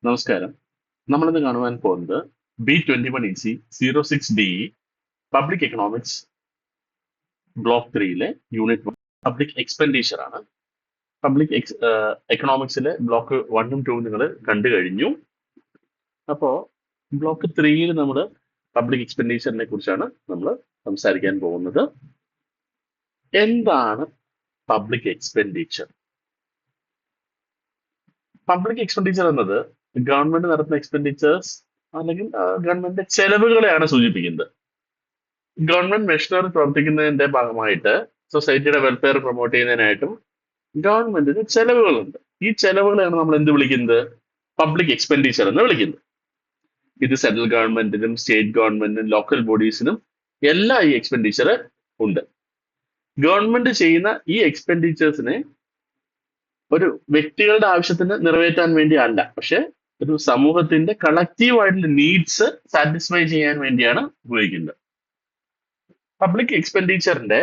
നമസ്കാരം. നമ്മളിന്ന് കാണുവാൻ പോകുന്നത് B21 EC 06DE public economics block 3 unit 1 public expenditure ആണ്. പബ്ലിക് എക്കണോമിക്സിലെ ബ്ലോക്ക് 1 ഉം 2 നിങ്ങൾ കണ്ടു കഴിഞ്ഞു. അപ്പോൾ ബ്ലോക്ക് 3 നമ്മൾ പബ്ലിക് എക്സ്പെൻഡിച്ചറിനെ കുറിച്ചാണ് നമ്മൾ സംസാരിക്കാൻ പോകുന്നത്. എന്താണ് പബ്ലിക് എക്സ്പെൻഡിച്ചർ? പബ്ലിക് എക്സ്പെൻഡിച്ചർ എന്നത് ഗവൺമെന്റ് നടത്തുന്ന എക്സ്പെൻഡിച്ചേഴ്സ് അല്ലെങ്കിൽ ഗവൺമെന്റിന്റെ ചെലവുകളെയാണ് സൂചിപ്പിക്കുന്നത്. ഗവൺമെന്റ് മെഷീനറി പ്രവർത്തിക്കുന്നതിന്റെ ഭാഗമായിട്ട് സൊസൈറ്റിയുടെ വെൽഫെയർ പ്രൊമോട്ട് ചെയ്യുന്നതിനായിട്ടും ഗവൺമെന്റിന് ചെലവുകളുണ്ട്. ഈ ചെലവുകളെയാണ് നമ്മൾ എന്ത് വിളിക്കുന്നത്? പബ്ലിക് എക്സ്പെൻഡിച്ചർ എന്ന് വിളിക്കുന്നത്. ഇത് സെൻട്രൽ ഗവൺമെന്റിനും സ്റ്റേറ്റ് ഗവൺമെന്റിനും ലോക്കൽ ബോഡീസിനും എല്ലാം ഈ എക്സ്പെൻഡിച്ചർ ഉണ്ട്. ഗവൺമെന്റ് ചെയ്യുന്ന ഈ എക്സ്പെൻഡിച്ചേഴ്സിനെ ഒരു വ്യക്തികളുടെ ആവശ്യത്തിന് നിറവേറ്റാൻ വേണ്ടി അല്ല, പക്ഷെ ഒരു സമൂഹത്തിന്റെ കളക്റ്റീവ് ആയിട്ടുള്ള നീഡ്സ് സാറ്റിസ്ഫൈ ചെയ്യാൻ വേണ്ടിയാണ് ഉപയോഗിക്കുന്നത്. പബ്ലിക് എക്സ്പെൻഡിച്ചറിന്റെ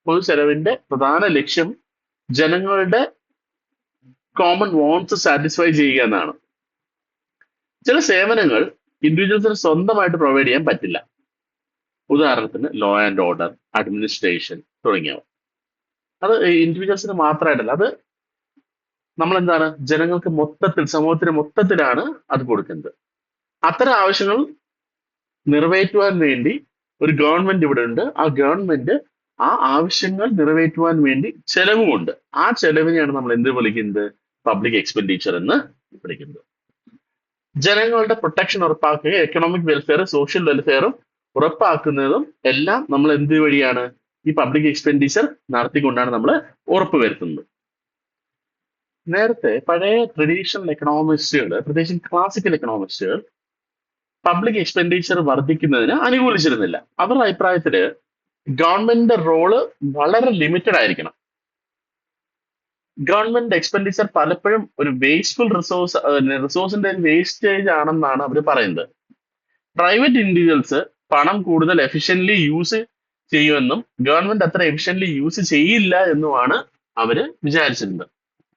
പൊതു ചെലവിന്റെ പ്രധാന ലക്ഷ്യം ജനങ്ങളുടെ കോമൺ വോൺസ് സാറ്റിസ്ഫൈ ചെയ്യുക എന്നാണ്. ചില സേവനങ്ങൾ ഇൻഡിവിജ്വൽസിന് സ്വന്തമായിട്ട് പ്രൊവൈഡ് ചെയ്യാൻ പറ്റില്ല. ഉദാഹരണത്തിന് ലോ ആൻഡ് ഓർഡർ, അഡ്മിനിസ്ട്രേഷൻ തുടങ്ങിയവ. അത് ഇൻഡിവിജ്വൽസിന് മാത്രമായിട്ടല്ല, അത് നമ്മൾ എന്താണ് ജനങ്ങൾക്ക് മൊത്തത്തിൽ, സമൂഹത്തിന് മൊത്തത്തിലാണ് അത് കൊടുക്കുന്നത്. അത്തരം ആവശ്യങ്ങൾ നിറവേറ്റുവാൻ വേണ്ടി ഒരു ഗവൺമെന്റ് ഇവിടെ ഉണ്ട്. ആ ഗവൺമെന്റ് ആ ആവശ്യങ്ങൾ നിറവേറ്റുവാൻ വേണ്ടി ചെലവുമുണ്ട്. ആ ചെലവിനെയാണ് നമ്മൾ എന്ത് വിളിക്കുന്നത്? പബ്ലിക് എക്സ്പെൻഡിച്ചർ എന്ന് വിളിക്കുന്നത്. ജനങ്ങളുടെ പ്രൊട്ടക്ഷൻ ഉറപ്പാക്കുക, എക്കണോമിക് വെൽഫെയർ, സോഷ്യൽ വെൽഫെയറും ഉറപ്പാക്കുന്നതും എല്ലാം നമ്മൾ എന്ത് വഴിയാണ്? ഈ പബ്ലിക് എക്സ്പെൻഡിച്ചർ നടത്തിക്കൊണ്ടാണ് നമ്മൾ ഉറപ്പുവരുത്തുന്നത്. നേരത്തെ പഴയ ട്രഡീഷണൽ എക്കണോമിസ്റ്റുകൾ, പ്രത്യേകിച്ചും ക്ലാസിക്കൽ എക്കണോമിസ്റ്റുകൾ പബ്ലിക് എക്സ്പെൻഡിച്ചർ വർദ്ധിക്കുന്നതിന് അനുകൂലിച്ചിരുന്നില്ല. അവരുടെ അഭിപ്രായത്തില് ഗവൺമെന്റിന്റെ റോള് വളരെ ലിമിറ്റഡ് ആയിരിക്കണം. ഗവൺമെന്റ് എക്സ്പെൻഡിച്ചർ പലപ്പോഴും ഒരു വേസ്റ്റ്ഫുൾ റിസോഴ്സിന്റെ ഒരു വേസ്റ്റേജ് ആണെന്നാണ് അവർ പറയുന്നത്. പ്രൈവറ്റ് ഇൻഡിവിജ്വൽസ് പണം കൂടുതൽ എഫിഷ്യന്റ്ലി യൂസ് ചെയ്യുമെന്നും ഗവൺമെന്റ് അത്ര എഫിഷ്യന്റ്ലി യൂസ് ചെയ്യില്ല എന്നുമാണ് അവര് വിചാരിച്ചിരുന്നത്.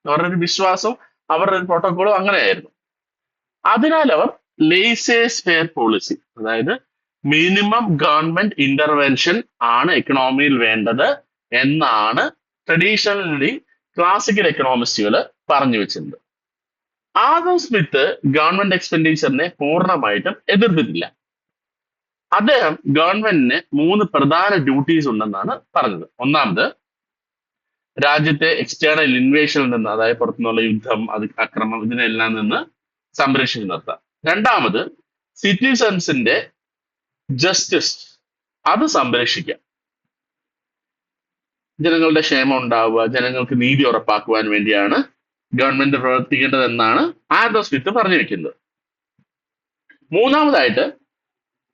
അവരുടെ ഒരു വിശ്വാസം, അവരുടെ ഒരു പ്രോട്ടോകോളും അങ്ങനെയായിരുന്നു. അതിനാൽ അവർ ലേസേഴ്സ് ഫെയർ പോളിസി, അതായത് മിനിമം ഗവൺമെന്റ് ഇന്റർവെൻഷൻ ആണ് എക്കണോമിയിൽ വേണ്ടത് എന്നാണ് ട്രഡീഷണലി ക്ലാസിക്കൽ എക്കണോമിസ്റ്റുകൾ പറഞ്ഞു വെച്ചിരുന്നത്. ആദം സ്മിത്ത് ഗവൺമെന്റ് എക്സ്പെൻഡിച്ചറിനെ പൂർണ്ണമായിട്ടും എതിർത്തിട്ടില്ല. അദ്ദേഹം ഗവൺമെന്റിന് 3 പ്രധാന ഡ്യൂട്ടീസ് ഉണ്ടെന്നാണ് പറഞ്ഞത്. ഒന്നാമത്, രാജ്യത്തെ എക്സ്റ്റേണൽ ഇൻവേഷനിൽ നിന്ന്, അതായത് പുറത്തുനിന്നുള്ള യുദ്ധം, അക്രമം, ഇതിനെല്ലാം നിന്ന് സംരക്ഷിച്ചു നിർത്താം. രണ്ടാമത്, സിറ്റിസൺസിന്റെ ജസ്റ്റിസ്, അത് സംരക്ഷിക്കാം. ജനങ്ങളുടെ ക്ഷേമം ഉണ്ടാവുക, ജനങ്ങൾക്ക് നീതി ഉറപ്പാക്കുവാൻ വേണ്ടിയാണ് ഗവൺമെന്റ് പ്രവർത്തിക്കേണ്ടതെന്നാണ് ആഡം സ്മിത്ത് പറഞ്ഞു വെക്കുന്നത്. മൂന്നാമതായിട്ട്,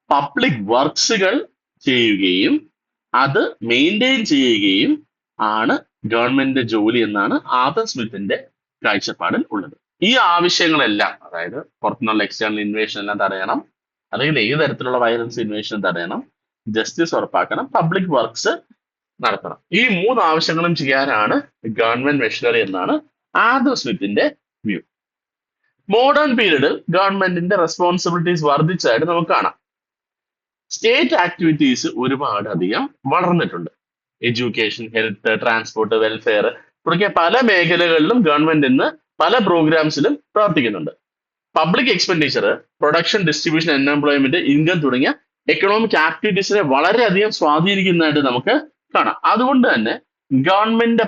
പബ്ലിക് വർക്ക്സുകൾ ചെയ്യുകയും അത് മെയിൻറ്റെയിൻ ചെയ്യുകയും ആണ് ഗവൺമെന്റിന്റെ ജോലി എന്നാണ് ആദം സ്മിത്തിന്റെ കാഴ്ചപ്പാടിൽ ഉള്ളത്. ഈ ആവശ്യങ്ങളെല്ലാം, അതായത് പുറത്തുനിന്നുള്ള എക്സ്റ്റേണൽ ഇൻവേഷൻ എല്ലാം തടയണം, അല്ലെങ്കിൽ ഏത് തരത്തിലുള്ള വയലൻസ് ഇൻവേഷൻ തടയണം, ജസ്റ്റിസ് ഉറപ്പാക്കണം, പബ്ലിക് വർക്ക്സ് നടത്തണം. ഈ 3 ആവശ്യങ്ങളും ചെയ്യാനാണ് ഗവൺമെന്റ് മെഷീനറി എന്നാണ് ആദം സ്മിത്തിന്റെ വ്യൂ. മോഡേൺ പീരീഡിൽ ഗവൺമെന്റിന്റെ റെസ്പോൺസിബിലിറ്റീസ് വർദ്ധിച്ചതായിട്ട് നമുക്ക് കാണാം. സ്റ്റേറ്റ് ആക്ടിവിറ്റീസ് ഒരുപാട് അധികം വളർന്നിട്ടുണ്ട്. എഡ്യൂക്കേഷൻ, ഹെൽത്ത്, ട്രാൻസ്പോർട്ട്, വെൽഫെയർ തുടങ്ങിയ പല മേഖലകളിലും ഗവൺമെന്റ് ഇന്ന് പല പ്രോഗ്രാംസിലും പ്രവർത്തിക്കുന്നുണ്ട്. Public expenditure production, distribution, unemployment, income തുടങ്ങിയ എക്കണോമിക് ആക്ടിവിറ്റീസിനെ വളരെയധികം സ്വാധീനിക്കുന്നതായിട്ട് നമുക്ക് കാണാം. അതുകൊണ്ട് തന്നെ ഗവൺമെന്റിന്റെ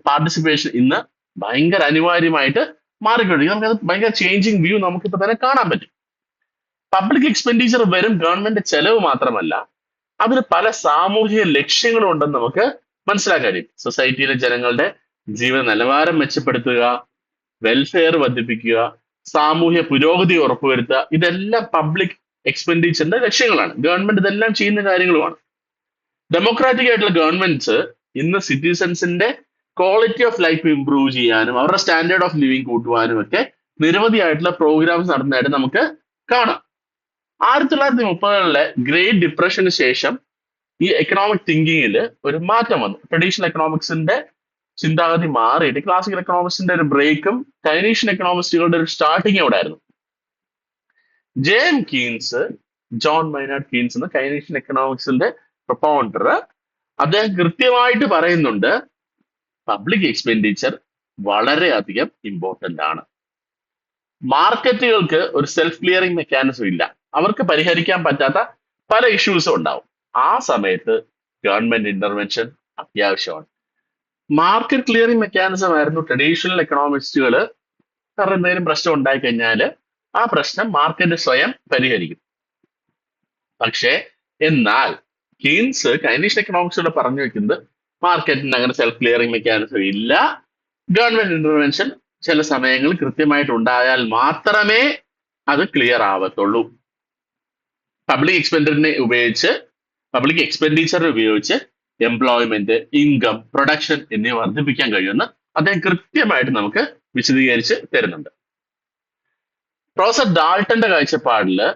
പാർട്ടിസിപ്പേഷൻ ഇന്ന് ഭയങ്കര അനിവാര്യമായിട്ട് മാറിക്കൊണ്ടിരിക്കും. നമുക്കത് ഭയങ്കര ചേഞ്ചിങ് വ്യൂ നമുക്കിപ്പോ തന്നെ കാണാൻ പറ്റും. പബ്ലിക് എക്സ്പെൻഡിച്ചർ വെറും ഗവൺമെന്റ് ചെലവ് മാത്രമല്ല, അതിന് പല സാമൂഹിക ലക്ഷ്യങ്ങളും ഉണ്ടെന്ന് നമുക്ക് മനസ്സിലാക്കാൻ കഴിയും. സൊസൈറ്റിയിലെ ജനങ്ങളുടെ ജീവിത നിലവാരം മെച്ചപ്പെടുത്തുക, വെൽഫെയർ വർദ്ധിപ്പിക്കുക, സാമൂഹ്യ പുരോഗതി ഉറപ്പുവരുത്തുക, ഇതെല്ലാം പബ്ലിക് എക്സ്പെൻഡിച്ചറിന്റെ ലക്ഷ്യങ്ങളാണ്. ഗവൺമെന്റ് ഇതെല്ലാം ചെയ്യുന്ന കാര്യങ്ങളുമാണ്. ഡെമോക്രാറ്റിക് ആയിട്ടുള്ള ഗവൺമെന്റ്സ് ഇന്ന് സിറ്റിസൺസിന്റെ ക്വാളിറ്റി ഓഫ് ലൈഫ് ഇംപ്രൂവ് ചെയ്യാനും അവരുടെ സ്റ്റാൻഡേർഡ് ഓഫ് ലിവിങ് കൂട്ടുവാനും ഒക്കെ നിരവധിയായിട്ടുള്ള പ്രോഗ്രാംസ് നടത്തുന്നതായിട്ട് നമുക്ക് കാണാം. 1930-കളിലെ ഗ്രേറ്റ് ഡിപ്രഷന് ശേഷം ഈ എക്കണോമിക് തിങ്കിങ്ങിൽ ഒരു മാറ്റം വന്നു. ട്രഡീഷണൽ എക്കണോമിക്സിന്റെ ചിന്താഗതി മാറിയിട്ട് ക്ലാസിക്കൽ എക്കണോമിക്സിന്റെ ഒരു ബ്രേക്കും ടൈനീഷ്യൻ എക്കണോമിസ്റ്റുകളുടെ ഒരു സ്റ്റാർട്ടിങ് അവിടെ ആയിരുന്നു. ജെ.എം. കീൻസ്, ജോൺ മൈനാർഡ് കീൻസ് എന്ന കൈനീഷ്യൻ എക്കണോമിക്സിന്റെ പ്രൊപ്പൗണ്ടർ, അദ്ദേഹം കൃത്യമായിട്ട് പറയുന്നുണ്ട് പബ്ലിക് എക്സ്പെൻഡിച്ചർ വളരെയധികം ഇമ്പോർട്ടന്റ് ആണ്. മാർക്കറ്റുകൾക്ക് ഒരു സെൽഫ് ക്ലിയറിംഗ് മെക്കാനിസം ഇല്ല, അവർക്ക് പരിഹരിക്കാൻ പറ്റാത്ത പല ഇഷ്യൂസും ഉണ്ടാവും. ആ സമയത്ത് ഗവൺമെന്റ് ഇന്റർവെൻഷൻ അത്യാവശ്യമാണ്. മാർക്കറ്റ് ക്ലിയറിംഗ് മെക്കാനിസം ആയിരുന്നു ട്രഡീഷണൽ എക്കണോമിസ്റ്റുകൾ, കാരണം എന്തെങ്കിലും പ്രശ്നം ഉണ്ടായി കഴിഞ്ഞാൽ ആ പ്രശ്നം മാർക്കറ്റ് സ്വയം പരിഹരിക്കും. പക്ഷേ എന്നാൽ കീൻസ് കൈനീഷ്യൻ എക്കണോമിക്സിലൂടെ പറഞ്ഞു വെക്കുന്നത് മാർക്കറ്റിന് അങ്ങനെ സെൽഫ് ക്ലിയറിംഗ് മെക്കാനിസം ഇല്ല, ഗവൺമെന്റ് ഇന്റർവെൻഷൻ ചില സമയങ്ങളിൽ കൃത്യമായിട്ട് ഉണ്ടായാൽ മാത്രമേ അത് ക്ലിയർ ആവത്തുള്ളൂ. പബ്ലിക് എക്സ്പെൻഡിച്ചറിനെ ഉപയോഗിച്ച് എംപ്ലോയ്മെന്റ്, ഇൻകം, പ്രൊഡക്ഷൻ എന്നിവ വർദ്ധിപ്പിക്കാൻ കഴിയുമെന്ന് അദ്ദേഹം കൃത്യമായിട്ട് നമുക്ക് വിശദീകരിച്ച് തരുന്നുണ്ട്. പ്രൊഫസർ ഡാൾട്ടന്റെ കാഴ്ചപ്പാടില്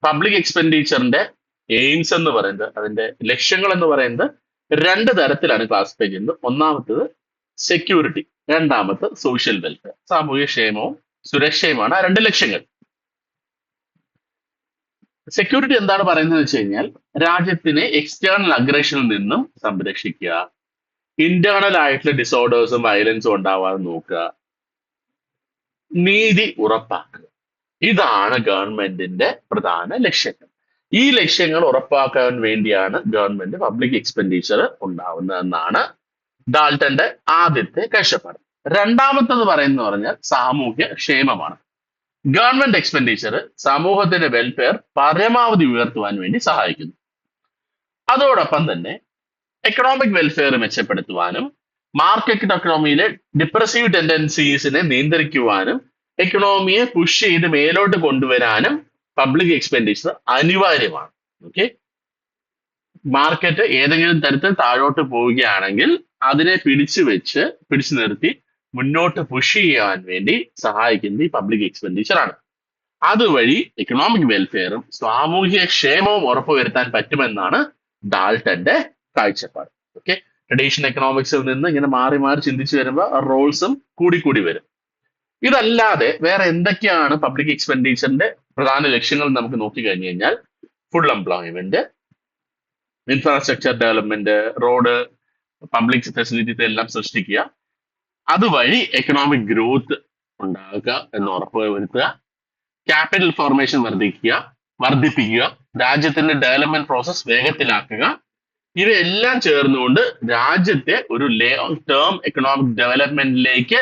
പബ്ലിക് എക്സ്പെൻഡിച്ചറിന്റെ എയിംസ് എന്ന് പറയുന്നത്, അതിന്റെ ലക്ഷ്യങ്ങൾ എന്ന് പറയുന്നത് രണ്ട് തരത്തിലാണ് ക്ലാസിഫൈ ചെയ്യുന്നത്. ഒന്നാമത്തത് സെക്യൂരിറ്റി, രണ്ടാമത്തെ സോഷ്യൽ വെൽഫെയർ, സാമൂഹ്യ ക്ഷേമവും സുരക്ഷയുമാണ് ആ രണ്ട് ലക്ഷ്യങ്ങൾ. സെക്യൂരിറ്റി എന്താണ് പറയുന്നത് വെച്ച് കഴിഞ്ഞാൽ രാജ്യത്തിനെ എക്സ്റ്റേണൽ അഗ്രഷനിൽ നിന്നും സംരക്ഷിക്കുക, ഇന്റേണൽ ആയിട്ടുള്ള ഡിസോർഡേഴ്സും വയലൻസും ഉണ്ടാവാതെ നോക്കുക, നീതി ഉറപ്പാക്കുക. ഇതാണ് ഗവൺമെന്റിന്റെ പ്രധാന ലക്ഷ്യങ്ങൾ. ഈ ലക്ഷ്യങ്ങൾ ഉറപ്പാക്കാൻ വേണ്ടിയാണ് ഗവൺമെന്റ് പബ്ലിക് എക്സ്പെൻഡിച്ചർ ഉണ്ടാവുന്നതെന്നാണ് ഡാൾട്ടന്റെ ആദ്യത്തെ കാഴ്ചപ്പാട്. രണ്ടാമത്തത് പറഞ്ഞാൽ സാമൂഹ്യ ക്ഷേമമാണ്. ഗവൺമെന്റ് എക്സ്പെൻഡിച്ചർ സമൂഹത്തിന്റെ വെൽഫെയർ പരമാവധി ഉയർത്തുവാൻ വേണ്ടി സഹായിക്കുന്നു. അതോടൊപ്പം തന്നെ എക്കണോമിക് വെൽഫെയർ മെച്ചപ്പെടുത്തുവാനും മാർക്കറ്റ് എക്കണോമിയിലെ ഡിപ്രസീവ് ടെൻഡൻസീസിനെ നിയന്ത്രിക്കുവാനും എക്കണോമിയെ പുഷ് ചെയ്ത് മേലോട്ട് കൊണ്ടുവരാനും പബ്ലിക് എക്സ്പെൻഡിച്ചർ അനിവാര്യമാണ്. ഓക്കെ, മാർക്കറ്റ് ഏതെങ്കിലും തരത്തിൽ താഴോട്ട് പോവുകയാണെങ്കിൽ അതിനെ പിടിച്ചു നിർത്തി മുന്നോട്ട് പുഷ് ചെയ്യാൻ വേണ്ടി സഹായിക്കുന്നത് ഈ പബ്ലിക് എക്സ്പെൻഡിച്ചർ ആണ്. അതുവഴി എക്കണോമിക് വെൽഫെയറും സാമൂഹിക ക്ഷേമവും ഉറപ്പുവരുത്താൻ പറ്റുമെന്നാണ് ഡാൾട്ടന്റെ കാഴ്ചപ്പാട്. ഓക്കെ, ട്രഡീഷണൽ എക്കണോമിക്സിൽ നിന്ന് ഇങ്ങനെ മാറി മാറി ചിന്തിച്ചു വരുമ്പോൾ റോൾസും കൂടി വരും. ഇതല്ലാതെ വേറെ എന്തൊക്കെയാണ് പബ്ലിക് എക്സ്പെൻഡിച്ചറിന്റെ പ്രധാന ലക്ഷ്യങ്ങൾ നമുക്ക് നോക്കി കഴിഞ്ഞു കഴിഞ്ഞാൽ full employment, infrastructure development, road, public facilities എല്ലാം സൃഷ്ടിക്കുക, അതുവഴി എക്കണോമിക് ഗ്രോത്ത് ഉണ്ടാകുക എന്ന് ഉറപ്പുവരുത്തുക, ക്യാപിറ്റൽ ഫോർമേഷൻ വർദ്ധിപ്പിക്കുക, രാജ്യത്തിന്റെ ഡെവലപ്മെന്റ് പ്രോസസ് വേഗത്തിലാക്കുക. ഇവയെല്ലാം ചേർന്നുകൊണ്ട് രാജ്യത്തെ ഒരു ലോങ് ടേം എക്കണോമിക് ഡെവലപ്മെന്റിലേക്ക്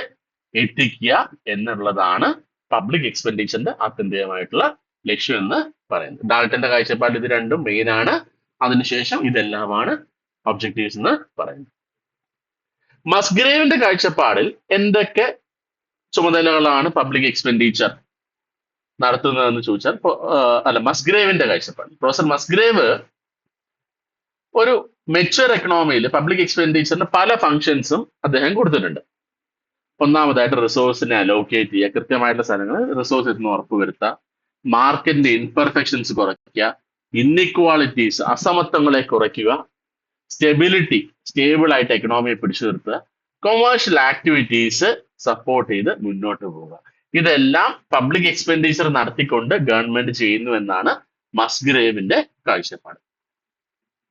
എത്തിക്കുക എന്നുള്ളതാണ് പബ്ലിക് എക്സ്പെൻഡിച്ചറിന്റെ ആത്യന്തികമായിട്ടുള്ള ലക്ഷ്യം എന്ന് പറയുന്നത്. ഡാൾട്ടന്റെ കാഴ്ചപ്പാട് ഇത് രണ്ടും മെയിൻ ആണ്. അതിനുശേഷം ഇതെല്ലാമാണ് ഒബ്ജക്റ്റീവ്സ് എന്ന് പറയുന്നത്. മസ്ഗ്രേവിന്റെ കാഴ്ചപ്പാടിൽ എന്തൊക്കെ ചുമതലകളാണ് പബ്ലിക് എക്സ്പെൻഡിച്ചർ നടത്തുന്നതെന്ന് ചോദിച്ചാൽ, മസ്ഗ്രേവിന്റെ കാഴ്ചപ്പാട്, പ്രൊഫസർ മസ്ഗ്രേവ് ഒരു മെച്വർ എക്കണോമിയിൽ പബ്ലിക് എക്സ്പെൻഡിച്ചറിന് പല ഫങ്ഷൻസും അദ്ദേഹം കൊടുത്തിട്ടുണ്ട്. ഒന്നാമതായിട്ട് റിസോഴ്സിനെ അലോക്കേറ്റ് ചെയ്യുക, കൃത്യമായിട്ടുള്ള സ്ഥലങ്ങളിൽ റിസോഴ്സ് എത്തുന്ന ഉറപ്പുവരുത്തുക, മാർക്കറ്റിന്റെ ഇൻപെർഫെക്ഷൻസ് കുറയ്ക്കുക, ഇന്നിക്വാളിറ്റീസ് അസമത്വങ്ങളെ കുറയ്ക്കുക, സ്റ്റേബിൾ ആയിട്ട് എക്കണോമിയെ പിടിച്ചു നിർത്തുക, കൊമേഴ്ഷ്യൽ ആക്ടിവിറ്റീസ് സപ്പോർട്ട് ചെയ്ത് മുന്നോട്ട് പോവുക. ഇതെല്ലാം പബ്ലിക് എക്സ്പെൻഡിച്ചർ നടത്തിക്കൊണ്ട് ഗവൺമെന്റ് ചെയ്യുന്നു എന്നാണ് മസ്ഗ്രേവിന്റെ കാഴ്ചപ്പാട്.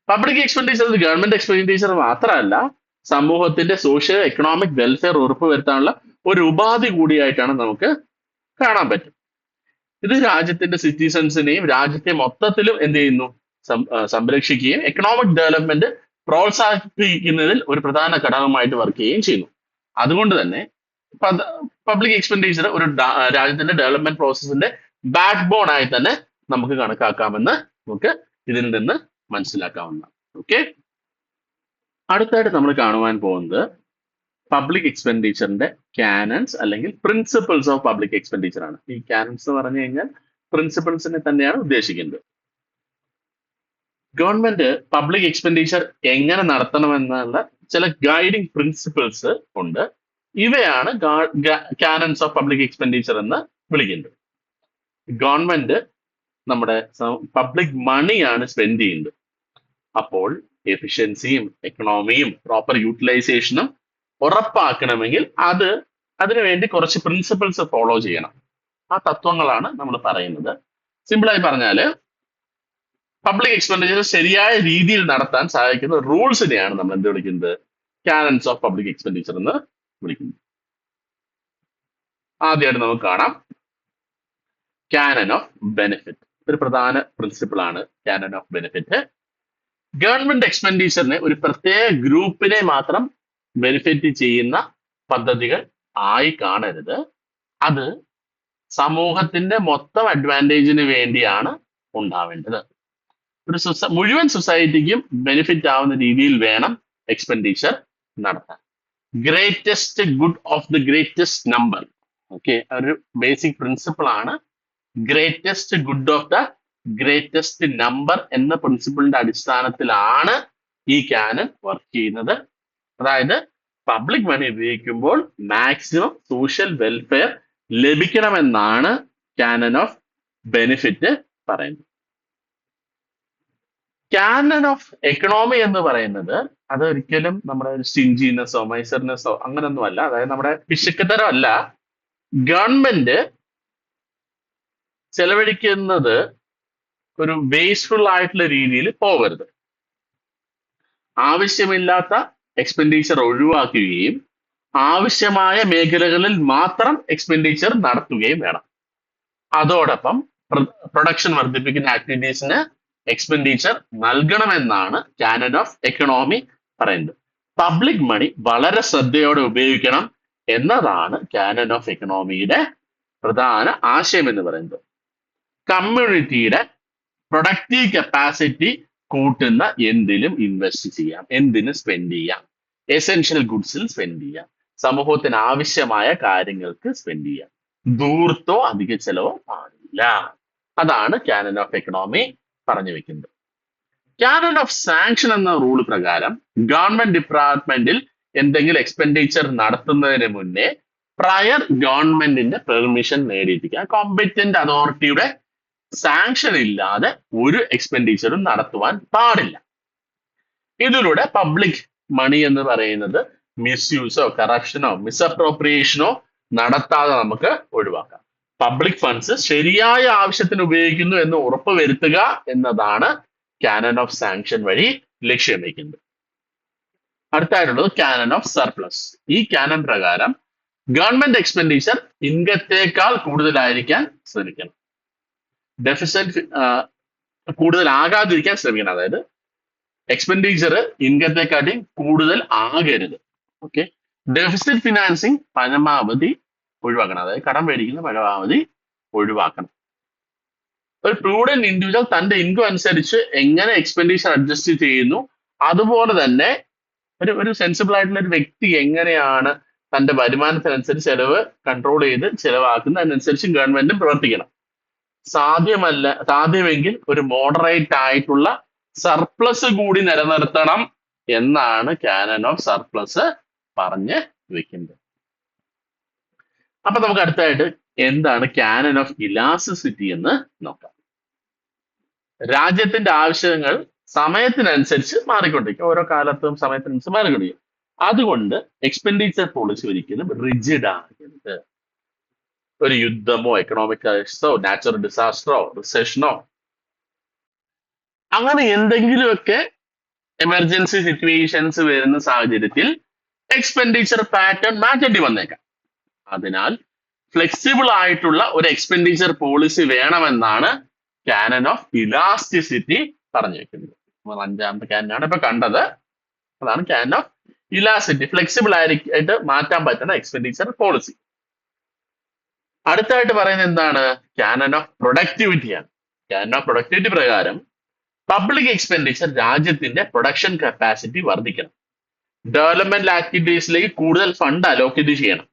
പബ്ലിക് എക്സ്പെൻഡിച്ചർ ഗവൺമെന്റ് എക്സ്പെൻഡിച്ചർ മാത്രമല്ല, സമൂഹത്തിന്റെ സോഷ്യൽ എക്കണോമിക് വെൽഫെയർ ഉറപ്പുവരുത്താനുള്ള ഒരു ഉപാധി കൂടിയായിട്ടാണ് നമുക്ക് കാണാൻ പറ്റും. ഇത് രാജ്യത്തിന്റെ സിറ്റിസൺസിനെയും രാജ്യത്തെ മൊത്തത്തിലും എന്ത് ചെയ്യുന്നു, സംരക്ഷിക്കുകയും എക്കണോമിക് ഡെവലപ്മെന്റ് പ്രോത്സാഹിപ്പിക്കുന്നതിൽ ഒരു പ്രധാന ഘടകമായിട്ട് വർക്ക് ചെയ്യുകയും ചെയ്യുന്നു. അതുകൊണ്ട് തന്നെ പബ്ലിക് എക്സ്പെൻഡിച്ചർ ഒരു രാജ്യത്തിന്റെ ഡെവലപ്മെന്റ് പ്രോസസ്സിന്റെ ബാക്ക് ബോൺ ആയി തന്നെ നമുക്ക് കണക്കാക്കാമെന്ന് നമുക്ക് ഇതിൽ നിന്ന് മനസ്സിലാക്കാവുന്നതാണ്. ഓക്കെ, അടുത്തായിട്ട് നമ്മൾ കാണുവാൻ പോകുന്നത് പബ്ലിക് എക്സ്പെൻഡിച്ചറിന്റെ കാനൻസ് അല്ലെങ്കിൽ പ്രിൻസിപ്പിൾസ് ഓഫ് പബ്ലിക് എക്സ്പെൻഡിച്ചർ ആണ്. ഈ കാനൻസ് എന്ന് പറഞ്ഞു കഴിഞ്ഞാൽ പ്രിൻസിപ്പിൾസിനെ തന്നെയാണ് ഉദ്ദേശിക്കുന്നത്. ഗവൺമെന്റ് പബ്ലിക് എക്സ്പെൻഡിച്ചർ എങ്ങനെ നടത്തണമെന്നുള്ള ചില ഗൈഡിങ് പ്രിൻസിപ്പിൾസ് ഉണ്ട്. ഇവയാണ് കാനൻസ് ഓഫ് പബ്ലിക് എക്സ്പെൻഡിച്ചർ എന്ന് വിളിക്കുന്നത്. ഗവൺമെന്റ് നമ്മുടെ പബ്ലിക് മണിയാണ് സ്പെൻഡ് ചെയ്യുന്നത്. അപ്പോൾ എഫിഷ്യൻസിയും എക്കണോമിയും പ്രോപ്പർ യൂട്ടിലൈസേഷനും ഉറപ്പാക്കണമെങ്കിൽ അതിനുവേണ്ടി കുറച്ച് പ്രിൻസിപ്പിൾസ് ഫോളോ ചെയ്യണം. ആ തത്വങ്ങളാണ് നമ്മൾ പറയുന്നത്. സിമ്പിളായി പറഞ്ഞാല് പബ്ലിക് എക്സ്പെൻഡിച്ചർ ശരിയായ രീതിയിൽ നടത്താൻ സഹായിക്കുന്ന റൂൾസിനെയാണ് നമ്മൾ എന്ത് വിളിക്കുന്നത്? കാനൻസ് ഓഫ് പബ്ലിക് എക്സ്പെൻഡിച്ചർ എന്ന് വിളിക്കുന്നത്. ആദ്യമായിട്ട് നമുക്ക് കാണാം കാനൻ ഓഫ് ബെനിഫിറ്റ്. ഒരു പ്രധാന പ്രിൻസിപ്പിൾ ആണ് കാനൻ ഓഫ് ബെനിഫിറ്റ്. ഗവൺമെന്റ് എക്സ്പെൻഡിച്ചറിനെ ഒരു പ്രത്യേക ഗ്രൂപ്പിനെ മാത്രം ബെനിഫിറ്റ് ചെയ്യുന്ന പദ്ധതികൾ ആയി കാണരുത്. അത് സമൂഹത്തിന്റെ മൊത്തം അഡ്വാൻറ്റേജിന് വേണ്ടിയാണ് ഉണ്ടാവേണ്ടത്. ഒരു മുഴുവൻ സൊസൈറ്റിക്കും ബെനിഫിറ്റ് ആവുന്ന രീതിയിൽ വേണം എക്സ്പെൻഡിച്ചർ നടത്താൻ. Greatest good of the greatest number. Okay, ഒരു ബേസിക് പ്രിൻസിപ്പിൾ ആണ്. Greatest good of the greatest number എന്ന പ്രിൻസിപ്പിളിന്റെ അടിസ്ഥാനത്തിലാണ് ഈ കാനൻ വർക്ക് ചെയ്യുന്നത്. അതായത് പബ്ലിക് മണി ഉപയോഗിക്കുമ്പോൾ മാക്സിമം സോഷ്യൽ വെൽഫെയർ ലഭിക്കണമെന്നാണ് കാനൻ ഓഫ് ബെനിഫിറ്റ് പറയുന്നത്. കാനൻ ഓഫ് എക്കണോമി എന്ന് പറയുന്നത് അത് ഒരിക്കലും നമ്മുടെ ഒരു സ്റ്റിഞ്ചിനെസ്സോ മൈസർനെസ്സോ അങ്ങനൊന്നും അല്ല. അതായത് നമ്മുടെ പിശുക്കത്തരം അല്ല. ഗവൺമെന്റ് ചെലവഴിക്കുന്നത് ഒരു വേസ്റ്റ്ഫുൾ ആയിട്ടുള്ള രീതിയിൽ പോകരുത്. ആവശ്യമില്ലാത്ത എക്സ്പെൻഡിച്ചർ ഒഴിവാക്കുകയും ആവശ്യമായ മേഖലകളിൽ മാത്രം എക്സ്പെൻഡിച്ചർ നടത്തുകയും വേണം. അതോടൊപ്പം പ്രൊഡക്ഷൻ വർദ്ധിപ്പിക്കുന്ന ആക്ടിവിറ്റീസിന് എക്സ്പെൻഡിച്ചർ നൽകണമെന്നാണ് കാനൻ ഓഫ് എക്കണോമി പറയുന്നത്. പബ്ലിക് മണി വളരെ ശ്രദ്ധയോടെ ഉപയോഗിക്കണം എന്നതാണ് കാനൻ ഓഫ് എക്കണോമിയുടെ പ്രധാന ആശയം എന്ന് പറയുന്നത്. കമ്മ്യൂണിറ്റിയുടെ പ്രൊഡക്റ്റീവ് കപ്പാസിറ്റി കൂട്ടുന്ന എന്തിലും ഇൻവെസ്റ്റ് ചെയ്യാം, എന്തിന് സ്പെൻഡ് ചെയ്യാം, എസെൻഷ്യൽ ഗുഡ്സിൽ സ്പെൻഡ് ചെയ്യാം, സമൂഹത്തിന് ആവശ്യമായ കാര്യങ്ങൾക്ക് സ്പെൻഡ് ചെയ്യാം. ദൂർത്തോ അധിക ചെലവോ പാടില്ല. അതാണ് കാനൻ ഓഫ് എക്കണോമി പറഞ്ഞു വെക്കുന്നത്. കാനൻ ഓഫ് സാങ്ഷൻ എന്ന റൂൾ പ്രകാരം ഗവൺമെന്റ് ഡിപ്പാർട്ട്മെന്റിൽ എന്തെങ്കിലും എക്സ്പെൻഡിച്ചർ നടത്തുന്നതിന് മുന്നേ പ്രയർ ഗവൺമെന്റിന്റെ പെർമിഷൻ നേടിയിരിക്കുക. കോമ്പറ്റന്റ് അതോറിറ്റിയുടെ സാങ്ഷൻ ഇല്ലാതെ ഒരു എക്സ്പെൻഡിച്ചറും നടത്തുവാൻ പാടില്ല. ഇതിലൂടെ പബ്ലിക് മണി എന്ന് പറയുന്നത് മിസ്യൂസോ കറപ്ഷനോ മിസ്അപ്രോപ്രിയേഷനോ നടത്താതെ നമുക്ക് ഒഴിവാക്കാം. പബ്ലിക് ഫണ്ട്സ് ശരിയായ ആവശ്യത്തിന് ഉപയോഗിക്കുന്നു എന്ന് ഉറപ്പുവരുത്തുക എന്നതാണ് കാനൻ ഓഫ് സാങ്ഷൻ വഴി ലക്ഷ്യം വയ്ക്കുന്നത്. അടുത്തായിട്ടുള്ളത് കാനൻ ഓഫ് സർപ്ലസ്. ഈ കാനൻ പ്രകാരം ഗവൺമെന്റ് എക്സ്പെൻഡിച്ചർ ഇൻകത്തേക്കാൾ കൂടുതലായിരിക്കാൻ ശ്രമിക്കണം. ഡെഫിസിറ്റ് കൂടുതലാകാതിരിക്കാൻ ശ്രമിക്കണം. അതായത് എക്സ്പെൻഡിച്ചർ ഇൻകത്തെക്കാട്ടി കൂടുതൽ ആകരുത്. ഓക്കെ, ഡെഫിസിറ്റ് ഫിനാൻസിങ് പരമാവധി ഒഴിവാക്കണം. അതായത് കടം മേടിക്കുന്ന പരമാവധി ഒഴിവാക്കണം. ഒരു പ്രൂഡന്റ് ഇൻഡിവിജ്വൽ തന്റെ ഇൻകം അനുസരിച്ച് എങ്ങനെ എക്സ്പെൻഡിച്ചർ അഡ്ജസ്റ്റ് ചെയ്യുന്നു, അതുപോലെ തന്നെ ഒരു സെൻസിബിൾ ആയിട്ടുള്ള ഒരു വ്യക്തി എങ്ങനെയാണ് തന്റെ വരുമാനത്തിനനുസരിച്ച് ചെലവ് കൺട്രോൾ ചെയ്ത് ചെലവാക്കുന്നത്, അതിനനുസരിച്ച് ഗവൺമെന്റും പ്രവർത്തിക്കണം. സാധ്യമെങ്കിൽ ഒരു മോഡറേറ്റ് ആയിട്ടുള്ള സർപ്ലസ് കൂടി നിലനിർത്തണം എന്നാണ് കാനൻ ഓഫ് സർപ്ലസ് പറഞ്ഞ് വെക്കുന്നത്. അപ്പൊ നമുക്ക് അടുത്തായിട്ട് എന്താണ് കാനൻ ഓഫ് ഇലാസ്റ്റിസിറ്റി എന്ന് നോക്കാം. രാജ്യത്തിന്റെ ആവശ്യങ്ങൾ സമയത്തിനനുസരിച്ച് മാറിക്കൊണ്ടിരിക്കും. ഓരോ കാലത്തും സമയത്തിനനുസരിച്ച് മാറിക്കൊണ്ടിരിക്കും. അതുകൊണ്ട് എക്സ്പെൻഡിച്ചർ പോളിസി ഒരിക്കലും റിജിഡ് ആകരുത്. ഒരു യുദ്ധമോ എക്കണോമിക് ക്രൈസിസോ നാച്ചുറൽ ഡിസാസ്റ്ററോ റിസെഷനോ അങ്ങനെ എന്തെങ്കിലുമൊക്കെ എമർജൻസി സിറ്റുവേഷൻസ് വരുന്ന സാഹചര്യത്തിൽ എക്സ്പെൻഡിച്ചർ പാറ്റേൺ മാറ്റേണ്ടി വന്നേക്കാം. അതിനാൽ ഫ്ലെക്സിബിൾ ആയിട്ടുള്ള ഒരു എക്സ്പെൻഡിച്ചർ പോളിസി വേണമെന്നാണ് കാനൻ ഓഫ് ഇലാസ്റ്റിസിറ്റി പറഞ്ഞു വെക്കുന്നത്. 5ാമത്തെ കാനനാണ് ഇപ്പൊ കണ്ടത്. അതാണ് കാനൻ ഓഫ് ഇലാസ്റ്റിസിറ്റി. ഫ്ലെക്സിബിൾ ആയിട്ട് മാറ്റാൻ പറ്റുന്ന എക്സ്പെൻഡിച്ചർ പോളിസി. അടുത്തായിട്ട് പറയുന്നത് എന്താണ്? കാനൻ ഓഫ് പ്രൊഡക്ടിവിറ്റിയാണ്. കാനൻ ഓഫ് പ്രൊഡക്ടിവിറ്റി പ്രകാരം പബ്ലിക് എക്സ്പെൻഡിച്ചർ രാജ്യത്തിന്റെ പ്രൊഡക്ഷൻ കപ്പാസിറ്റി വർദ്ധിക്കണം. ഡെവലപ്മെന്റ് ആക്ടിവിറ്റീസിലേക്ക് കൂടുതൽ ഫണ്ട് അലോക്കേറ്റ് ചെയ്യണം.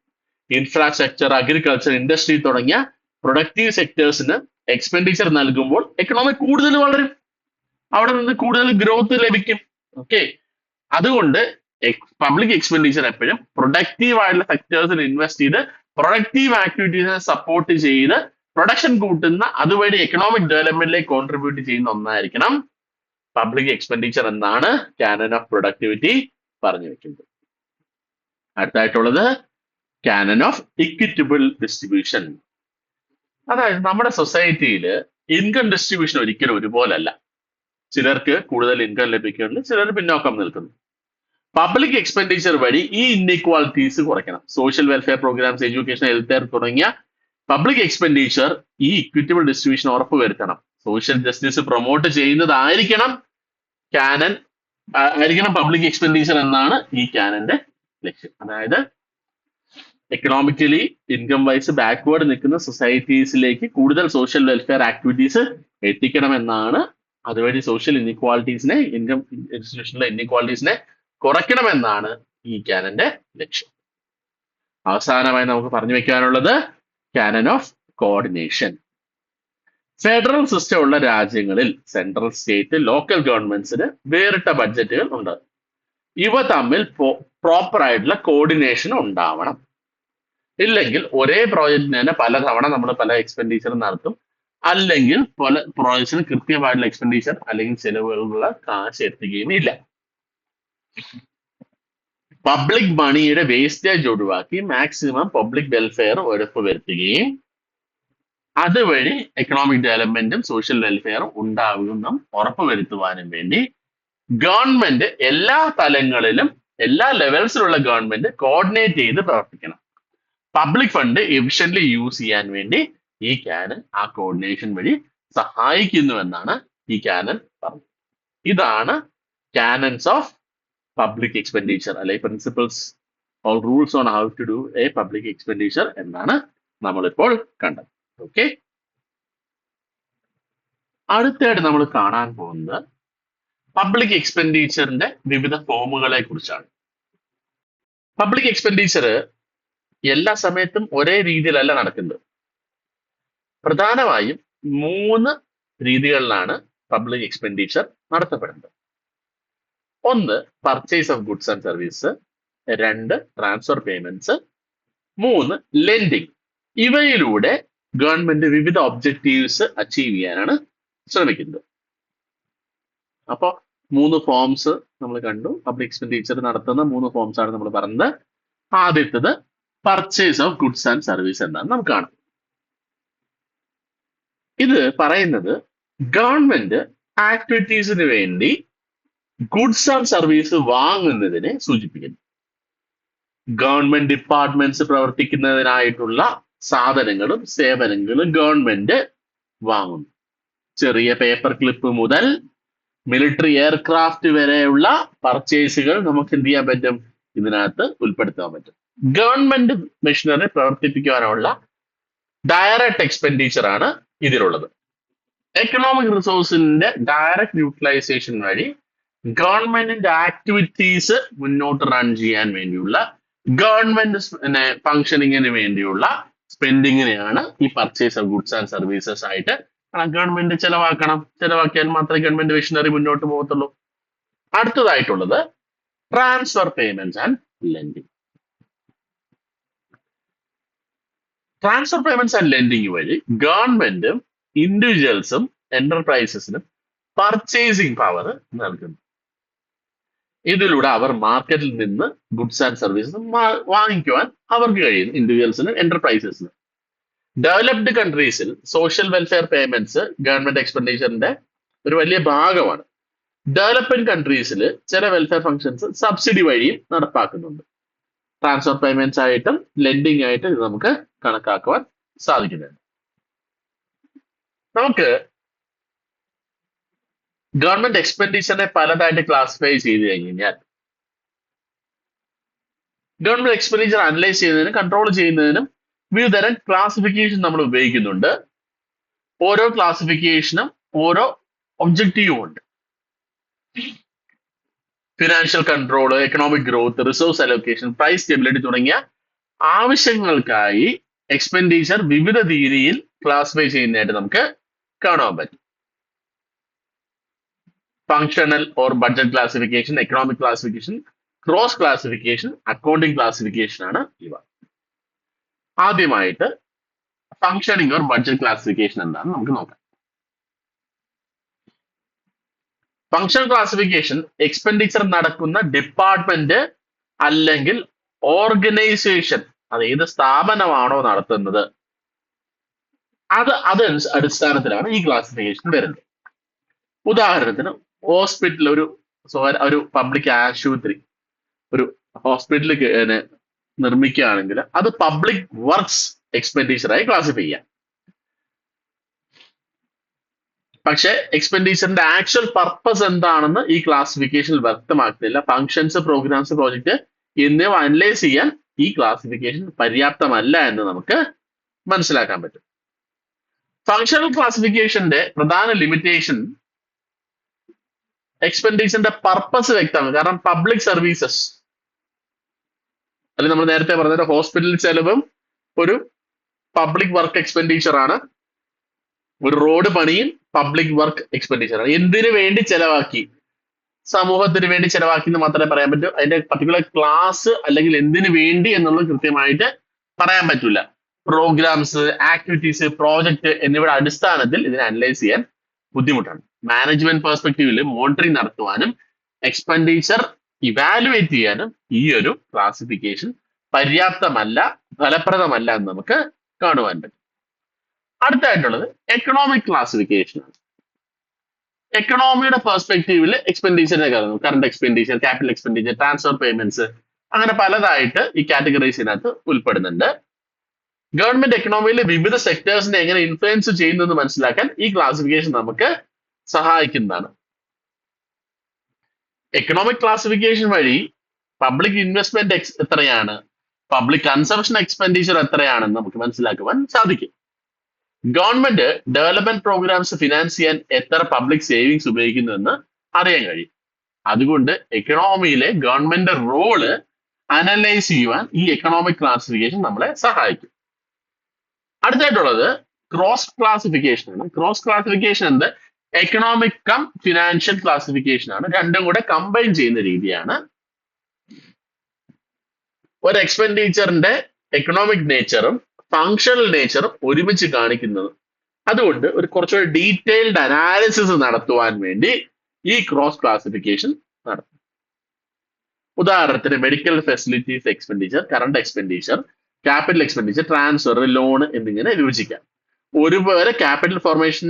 ഇൻഫ്രാസ്ട്രക്ചർ, അഗ്രികൾച്ചർ, ഇൻഡസ്ട്രി തുടങ്ങിയ പ്രൊഡക്റ്റീവ് സെക്ടേഴ്സിന് എക്സ്പെൻഡിച്ചർ നൽകുമ്പോൾ എക്കണോമി കൂടുതൽ വളരും. അവിടെ നിന്ന് കൂടുതൽ ഗ്രോത്ത് ലഭിക്കും. ഓക്കെ, അതുകൊണ്ട് പബ്ലിക് എക്സ്പെൻഡിച്ചർ എപ്പോഴും പ്രൊഡക്റ്റീവ് ആയിട്ടുള്ള സെക്ടേഴ്സിൽ ഇൻവെസ്റ്റ് ചെയ്ത് പ്രൊഡക്റ്റീവ് ആക്ടിവിറ്റീസിനെ സപ്പോർട്ട് ചെയ്ത് പ്രൊഡക്ഷൻ കൂട്ടുന്ന, അതുവഴി എക്കണോമിക് ഡെവലപ്മെന്റിലേക്ക് കോൺട്രിബ്യൂട്ട് ചെയ്യുന്ന ഒന്നായിരിക്കണം പബ്ലിക് എക്സ്പെൻഡിച്ചർ എന്നാണ് കാനൻ ഓഫ് പ്രൊഡക്ടിവിറ്റി പറഞ്ഞു വെക്കുന്നത്. അടുത്തായിട്ടുള്ളത് കാനൻ ഓഫ് ഇക്വിറ്റബിൾ ഡിസ്ട്രിബ്യൂഷൻ. അതായത് നമ്മുടെ സൊസൈറ്റിയിൽ ഇൻകം ഡിസ്ട്രിബ്യൂഷൻ ഒരിക്കലും ഒരുപോലെ അല്ല. ചിലർക്ക് കൂടുതൽ ഇൻകം ലഭിക്കുന്നുണ്ട്, ചിലർ പിന്നോക്കം നിൽക്കുന്നു. പബ്ലിക് എക്സ്പെൻഡിച്ചർ വഴി ഈ ഇൻഇക്വാലിറ്റീസ് കുറയ്ക്കണം. Social welfare programmes, education, health care തുടങ്ങിയ പബ്ലിക് എക്സ്പെൻഡിച്ചർ ഈ ഇക്വിറ്റബിൾ ഡിസ്ട്രിബ്യൂഷൻ ഉറപ്പുവരുത്തണം. സോഷ്യൽ ജസ്റ്റിസ് പ്രൊമോട്ട് ചെയ്യുന്നതായിരിക്കണം കാനൻ, ആയിരിക്കണം പബ്ലിക് എക്സ്പെൻഡിച്ചർ എന്നാണ് ഈ കാനന്റെ ലക്ഷ്യം. അതായത് എക്കണോമിക്കലി ഇൻകം വൈസ് ബാക്ക്വേർഡ് നിൽക്കുന്ന സൊസൈറ്റീസിലേക്ക് കൂടുതൽ സോഷ്യൽ വെൽഫെയർ ആക്ടിവിറ്റീസ് എത്തിക്കണമെന്നാണ്. അതുവഴി സോഷ്യൽ ഇൻഇക്വാലിറ്റീസിനെ, ഇൻകം ഡിസ്ട്രിബ്യൂഷനിലെ ഇൻഇക്വാലിറ്റീസിനെ കുറയ്ക്കണമെന്നാണ് ഈ കാനന്റെ ലക്ഷ്യം. അവസാനമായി നമുക്ക് പറഞ്ഞു വെക്കാനുള്ളത് canon of coordination. Federal system ഉള്ള രാജ്യങ്ങളിൽ സെൻട്രൽ, സ്റ്റേറ്റ്, ലോക്കൽ ഗവൺമെന്റ്സിന് വേറിട്ട ബഡ്ജറ്റുകൾ ഉണ്ട്. ഇവ തമ്മിൽ പ്രോപ്പർ ആയിട്ടുള്ള കോർഡിനേഷൻ ഉണ്ടാവണം. ഇല്ലെങ്കിൽ ഒരേ പ്രോജക്റ്റിന് തന്നെ പലതവണ നമ്മൾ പല എക്സ്പെൻഡിച്ചർ നടത്തും, അല്ലെങ്കിൽ പല പ്രോജക്റ്റിന് കൃത്യമായിട്ടുള്ള എക്സ്പെൻഡിച്ചർ അല്ലെങ്കിൽ ചെലവുകളുള്ള കാശ് എത്തുകയും ഇല്ല. പബ്ലിക് മണിയുടെ വേസ്റ്റേജ് ഒഴിവാക്കി മാക്സിമം പബ്ലിക് വെൽഫെയർ ഉറപ്പുവരുത്തുകയും അതുവഴി എക്കണോമിക് ഡെവലപ്മെന്റും സോഷ്യൽ വെൽഫെയറും ഉണ്ടാകുമെന്നും ഉറപ്പുവരുത്തുവാനും വേണ്ടി ഗവൺമെന്റ് എല്ലാ തലങ്ങളിലും, എല്ലാ ലെവൽസിലുള്ള ഗവൺമെന്റ് കോർഡിനേറ്റ് ചെയ്ത് പ്രവർത്തിക്കണം. പബ്ലിക് ഫണ്ട് എഫിഷ്യന്റ്ലി യൂസ് ചെയ്യാൻ വേണ്ടി ഈ കാനൻ ആ കോർഡിനേഷൻ വഴി സഹായിക്കുന്നു എന്നാണ് ഈ കാനൻ പറഞ്ഞത്. ഇതാണ് കാനൻസ് ഓഫ് പബ്ലിക് എക്സ്പെൻഡിച്ചർ, അല്ലെങ്കിൽ principles or rules on how to do a public expenditure എന്നാണ് നമ്മളിപ്പോൾ കണ്ടത്. ഓക്കെ, അടുത്തായിട്ട് നമ്മൾ കാണാൻ പോകുന്നത് പബ്ലിക് എക്സ്പെൻഡിച്ചറിന്റെ വിവിധ ഫോമുകളെ കുറിച്ചാണ്. പബ്ലിക് എക്സ്പെൻഡിച്ചർ എല്ലാ സമയത്തും ഒരേ രീതിയിലല്ല നടക്കുന്നത്. പ്രധാനമായും 3 രീതികളിലാണ് പബ്ലിക് എക്സ്പെൻഡിച്ചർ നടത്തപ്പെടുന്നത്. 1 purchase of goods and service, 2 transfer payments, 3 lending. ഇവയിലൂടെ ഗവൺമെന്റ് വിവിധ ഒബ്ജക്റ്റീവ്സ് അച്ചീവ് ചെയ്യാനാണ് ശ്രമിക്കുന്നത്. അപ്പോൾ 3 ഫോംസ് നമ്മൾ കണ്ടു. പബ്ലിക് എക്സ്പെൻഡിച്ചർ നടത്തുന്ന 3 ഫോംസ് ആണ് നമ്മൾ പറഞ്ഞത്. ആദ്യത്തത് purchase of goods and service എന്നാണ് നമുക്ക് കാണാം. ഇത് പറയുന്നത് ഗവൺമെന്റ് ആക്ടിവിറ്റീസിന് വേണ്ടി ഗുഡ്സ് ആൻഡ് സർവീസ് വാങ്ങുന്നതിനെ സൂചിപ്പിക്കുന്നു. ഗവൺമെന്റ് ഡിപ്പാർട്ട്മെന്റ്സ് പ്രവർത്തിക്കുന്നതിനായിട്ടുള്ള സാധനങ്ങളും സേവനങ്ങളും ഗവൺമെന്റ് വാങ്ങുന്നു. ചെറിയ പേപ്പർ ക്ലിപ്പ് മുതൽ മിലിറ്ററി എയർക്രാഫ്റ്റ് വരെയുള്ള പർച്ചേസുകൾ നമുക്ക് എന്ത് ചെയ്യാൻ പറ്റും, ഇതിനകത്ത് ഉൾപ്പെടുത്താൻ പറ്റും. ഗവൺമെന്റ് മെഷീനറി പ്രവർത്തിപ്പിക്കാനുള്ള ഡയറക്റ്റ് എക്സ്പെൻഡിച്ചർ ആണ് ഇതിലുള്ളത്. എക്കണോമിക് റിസോഴ്സിന്റെ ഡയറക്റ്റ് യൂട്ടിലൈസേഷൻ വഴി ഗവൺമെന്റിന്റെ ആക്ടിവിറ്റീസ് മുന്നോട്ട് റൺ ചെയ്യാൻ വേണ്ടിയുള്ള, ഗവൺമെന്റ് ഫംഗ്ഷനിങ്ങിന് വേണ്ടിയുള്ള സ്പെൻഡിങ്ങിനെയാണ് ഈ purchase of goods and services ആയിട്ട് ഗവൺമെന്റ് ചെലവാക്കിയാൽ മാത്രമേ ഗവൺമെന്റ് മെഷീനറി മുന്നോട്ട് പോകത്തുള്ളൂ. അടുത്തതായിട്ടുള്ളത് transfer payments and lending. Transfer payments and lending വഴി ഗവൺമെന്റും ഇൻഡിവിജ്വൽസും എന്റർപ്രൈസസിനും പർച്ചേസിംഗ് പവർ നൽകുന്നു. ഇതിലൂടെ അവർ മാർക്കറ്റിൽ നിന്ന് ഗുഡ്സ് ആൻഡ് സർവീസസ് വാങ്ങിക്കുവാൻ അവർക്ക് കഴിയുന്നു, ഇൻഡിവിജ്വൽസിനും എന്റർപ്രൈസസിനും. ഡെവലപ്ഡ് കൺട്രീസിൽ സോഷ്യൽ വെൽഫെയർ പേയ്മെന്റ്സ് ഗവൺമെന്റ് എക്സ്പെൻഡിച്ചറിന്റെ ഒരു വലിയ ഭാഗമാണ്. ഡെവലപ്പിംഗ് കൺട്രീസിൽ ചില വെൽഫെയർ ഫംഗ്ഷൻസ് സബ്സിഡി വഴിയും നടപ്പാക്കുന്നുണ്ട്. ട്രാൻസ്ഫർ പേയ്മെന്റ്സ് ആയിട്ടും ലെൻഡിങ് ആയിട്ടും ഇത് നമുക്ക് കണക്കാക്കുവാൻ സാധിക്കുന്നുണ്ട്. നമുക്ക് ഗവൺമെന്റ് എക്സ്പെൻഡിച്ചറിനെ പലതായിട്ട് ക്ലാസിഫൈ ചെയ്ത് കഴിഞ്ഞാൽ ഗവൺമെന്റ് എക്സ്പെൻഡിച്ചർ അനലൈസ് ചെയ്യുന്നതിനും കൺട്രോൾ ചെയ്യുന്നതിനും വിവിധതരം ക്ലാസിഫിക്കേഷൻ നമ്മൾ ഉപയോഗിക്കുന്നുണ്ട്. ഓരോ ക്ലാസിഫിക്കേഷനും ഓരോ ഒബ്ജക്റ്റീവും ഉണ്ട്. Financial control, economic growth, resource allocation, price stability തുടങ്ങിയ ആവശ്യങ്ങൾക്കായി എക്സ്പെൻഡിച്ചർ വിവിധ രീതിയിൽ ക്ലാസിഫൈ ചെയ്യുന്നതായിട്ട് നമുക്ക് കാണാൻ പറ്റും. Functional or budget classification, economic classification, cross classification, accounting classification ആണ് ഇവ. ആദ്യമായിട്ട് ഫങ്ഷനിങ് ഓർ ബഡ്ജറ്റ് ക്ലാസിഫിക്കേഷൻ എന്താണെന്ന് നമുക്ക് നോക്കാം. ഫങ്ഷണൽ ക്ലാസിഫിക്കേഷൻ എക്സ്പെൻഡിച്ചർ നടക്കുന്ന ഡിപ്പാർട്ട്മെന്റ് അല്ലെങ്കിൽ ഓർഗനൈസേഷൻ, അത് ഏത് സ്ഥാപനമാണോ നടത്തുന്നത് അത് അടിസ്ഥാനത്തിലാണ് ഈ ക്ലാസിഫിക്കേഷൻ വരുന്നത്. ഉദാഹരണത്തിന് ഹോസ്പിറ്റൽ, ഒരു പബ്ലിക് ആശുപത്രി, ഒരു ഹോസ്പിറ്റൽ നിർമ്മിക്കുകയാണെങ്കിൽ അത് പബ്ലിക് വർക്ക്സ് എക്സ്പെൻഡിച്ചറായി ക്ലാസിഫൈ ചെയ്യാം. പക്ഷെ എക്സ്പെൻഡിച്ചറിന്റെ ആക്ച്വൽ പർപ്പസ് എന്താണെന്ന് ഈ ക്ലാസിഫിക്കേഷനിൽ വ്യക്തമാക്കുന്നില്ല. ഫങ്ഷൻസ്, പ്രോഗ്രാംസ്, പ്രോജക്റ്റ് എന്നിവ അനലൈസ് ചെയ്യാൻ ഈ ക്ലാസിഫിക്കേഷൻ പര്യാപ്തമല്ല എന്ന് നമുക്ക് മനസ്സിലാക്കാൻ പറ്റും. ഫങ്ഷണൽ ക്ലാസിഫിക്കേഷന്റെ പ്രധാന ലിമിറ്റേഷൻ എക്സ്പെൻഡിച്ചറിന്റെ പർപ്പസ് വ്യക്തമാണ്. കാരണം പബ്ലിക് സർവീസസ്, അല്ലെങ്കിൽ നമ്മൾ നേരത്തെ പറഞ്ഞ ഹോസ്പിറ്റൽ ചെലവും ഒരു പബ്ലിക് വർക്ക് എക്സ്പെൻഡിച്ചർ ആണ്. ഒരു റോഡ് പണിയും പബ്ലിക് വർക്ക് എക്സ്പെൻഡിച്ചർ ആണ്. എന്തിനു വേണ്ടി ചെലവാക്കി? സമൂഹത്തിന് വേണ്ടി ചെലവാക്കി എന്ന് മാത്രമേ പറയാൻ പറ്റൂ. അതിന്റെ പർട്ടിക്കുലർ ക്ലാസ് അല്ലെങ്കിൽ എന്തിനു വേണ്ടി എന്നുള്ളത് കൃത്യമായിട്ട് പറയാൻ പറ്റില്ല. പ്രോഗ്രാംസ്, ആക്ടിവിറ്റീസ്, പ്രോജക്റ്റ് എന്നിവയുടെ അടിസ്ഥാനത്തിൽ ഇതിനെ അനലൈസ് ചെയ്യാൻ ബുദ്ധിമുട്ടാണ്. മാനേജ്മെന്റ് പെർസ്പെക്റ്റീവിൽ മോണിറ്ററിംഗ് നടത്തുവാനും എക്സ്പെൻഡിച്ചർ ഇവാലുവേറ്റ് ചെയ്യാനും ഈ ഒരു ക്ലാസിഫിക്കേഷൻ പര്യാപ്തമല്ല, ഫലപ്രദമല്ല എന്ന് നമുക്ക് കാണുവാൻ പറ്റും. അടുത്തായിട്ടുള്ളത് എക്കണോമിക് ക്ലാസിഫിക്കേഷൻ ആണ്. എക്കണോമിയുടെ പെർസ്പെക്റ്റീവിൽ എക്സ്പെൻഡിച്ചറിനെ കാണുന്നു. Current expenditure, capital expenditure, transfer payments, അങ്ങനെ പലതായിട്ട് ഈ കാറ്റഗറൈസിനകത്ത് ഉൾപ്പെടുന്നുണ്ട്. ഗവൺമെന്റ് എക്കണോമിയിലെ വിവിധ സെക്ടേഴ്സിനെ എങ്ങനെ ഇൻഫ്ലുവൻസ് ചെയ്യുന്നു എന്ന് മനസ്സിലാക്കാൻ ഈ ക്ലാസിഫിക്കേഷൻ നമുക്ക് സഹായിക്കുന്നതാണ്. എക്കണോമിക് ക്ലാസിഫിക്കേഷൻ വഴി പബ്ലിക് ഇൻവെസ്റ്റ്മെന്റ് എത്രയാണ്, പബ്ലിക് കൺസംഷൻ എക്സ്പെൻഡിച്ചർ എത്രയാണെന്ന് നമുക്ക് മനസ്സിലാക്കുവാൻ സാധിക്കും. ഗവൺമെന്റ് ഡെവലപ്മെന്റ് പ്രോഗ്രാംസ് ഫിനാൻസ് ചെയ്യാൻ എത്ര പബ്ലിക് സേവിങ്സ് ഉപയോഗിക്കുന്നു എന്ന് അറിയാൻ കഴിയും. അതുകൊണ്ട് എക്കണോമിയിലെ ഗവൺമെന്റ് റോള് അനലൈസ് ചെയ്യുവാൻ ഈ എക്കണോമിക് ക്ലാസിഫിക്കേഷൻ നമ്മളെ സഹായിക്കും. അടുത്തായിട്ടുള്ളത് ക്രോസ് ക്ലാസിഫിക്കേഷൻ ആണ്. ക്രോസ് ക്ലാസിഫിക്കേഷൻ എന്ത്? എക്കണോമിക് കം ഫിനാൻഷ്യൽ ക്ലാസിഫിക്കേഷൻ ആണ്. രണ്ടും കൂടെ കമ്പൈൻ ചെയ്യുന്ന രീതിയാണ്. ഒരു എക്സ്പെൻഡിച്ചറിന്റെ എക്കണോമിക് നേച്ചറും ഫങ്ഷണൽ നേച്ചറും ഒരുമിച്ച് കാണിക്കുന്നത്. അതുകൊണ്ട് കുറച്ചുകൂടി ഡീറ്റെയിൽഡ് അനാലിസിസ് നടത്തുവാൻ വേണ്ടി ഈ ക്രോസ് ക്ലാസിഫിക്കേഷൻ നടത്തും. ഉദാഹരണത്തിന് medical facilities expenditure, current expenditure, capital expenditure, transfer, loan എന്നിങ്ങനെ വിഭജിക്കാം. ഒരുപോലെ capital formation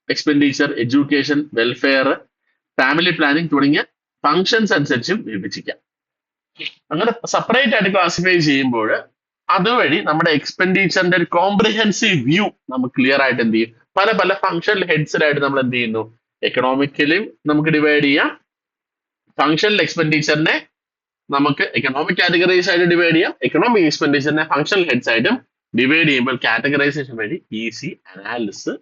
expenditure, education, welfare, family planning തുടങ്ങിയ ഫങ്ഷൻസ് അനുസരിച്ചും വിഭജിക്കാം. അങ്ങനെ സെപ്പറേറ്റ് ആയിട്ട് ക്ലാസിഫൈ ചെയ്യുമ്പോൾ അതുവഴി നമ്മുടെ എക്സ്പെൻഡിച്ചറിന്റെ ഒരു കോംപ്രിഹെൻസീവ് വ്യൂ നമുക്ക് ക്ലിയർ ആയിട്ട് എന്ത് ചെയ്യും? പല പല ഫങ്ഷണൽ ഹെഡ്സിലായിട്ട് നമ്മൾ എന്ത് ചെയ്യുന്നു? എക്കണോമിക്കലും നമുക്ക് ഡിവൈഡ് ചെയ്യാം, ഫങ്ഷണൽ എക്സ്പെൻഡിച്ചറിനെ നമുക്ക് എക്കണോമിക് കാറ്റഗറൈസ് ആയിട്ട് ഡിവൈഡ് ചെയ്യാം, എക്കണോമിക് എക്സ്പെൻഡിച്ചറിനെ ഫങ്ഷണൽ ഹെഡ്സ് ആയിട്ടും ഡിവൈഡ് ചെയ്യുമ്പോൾ കാറ്റഗറൈസേഷൻ വഴി ഈസി അനാലിസിസ്.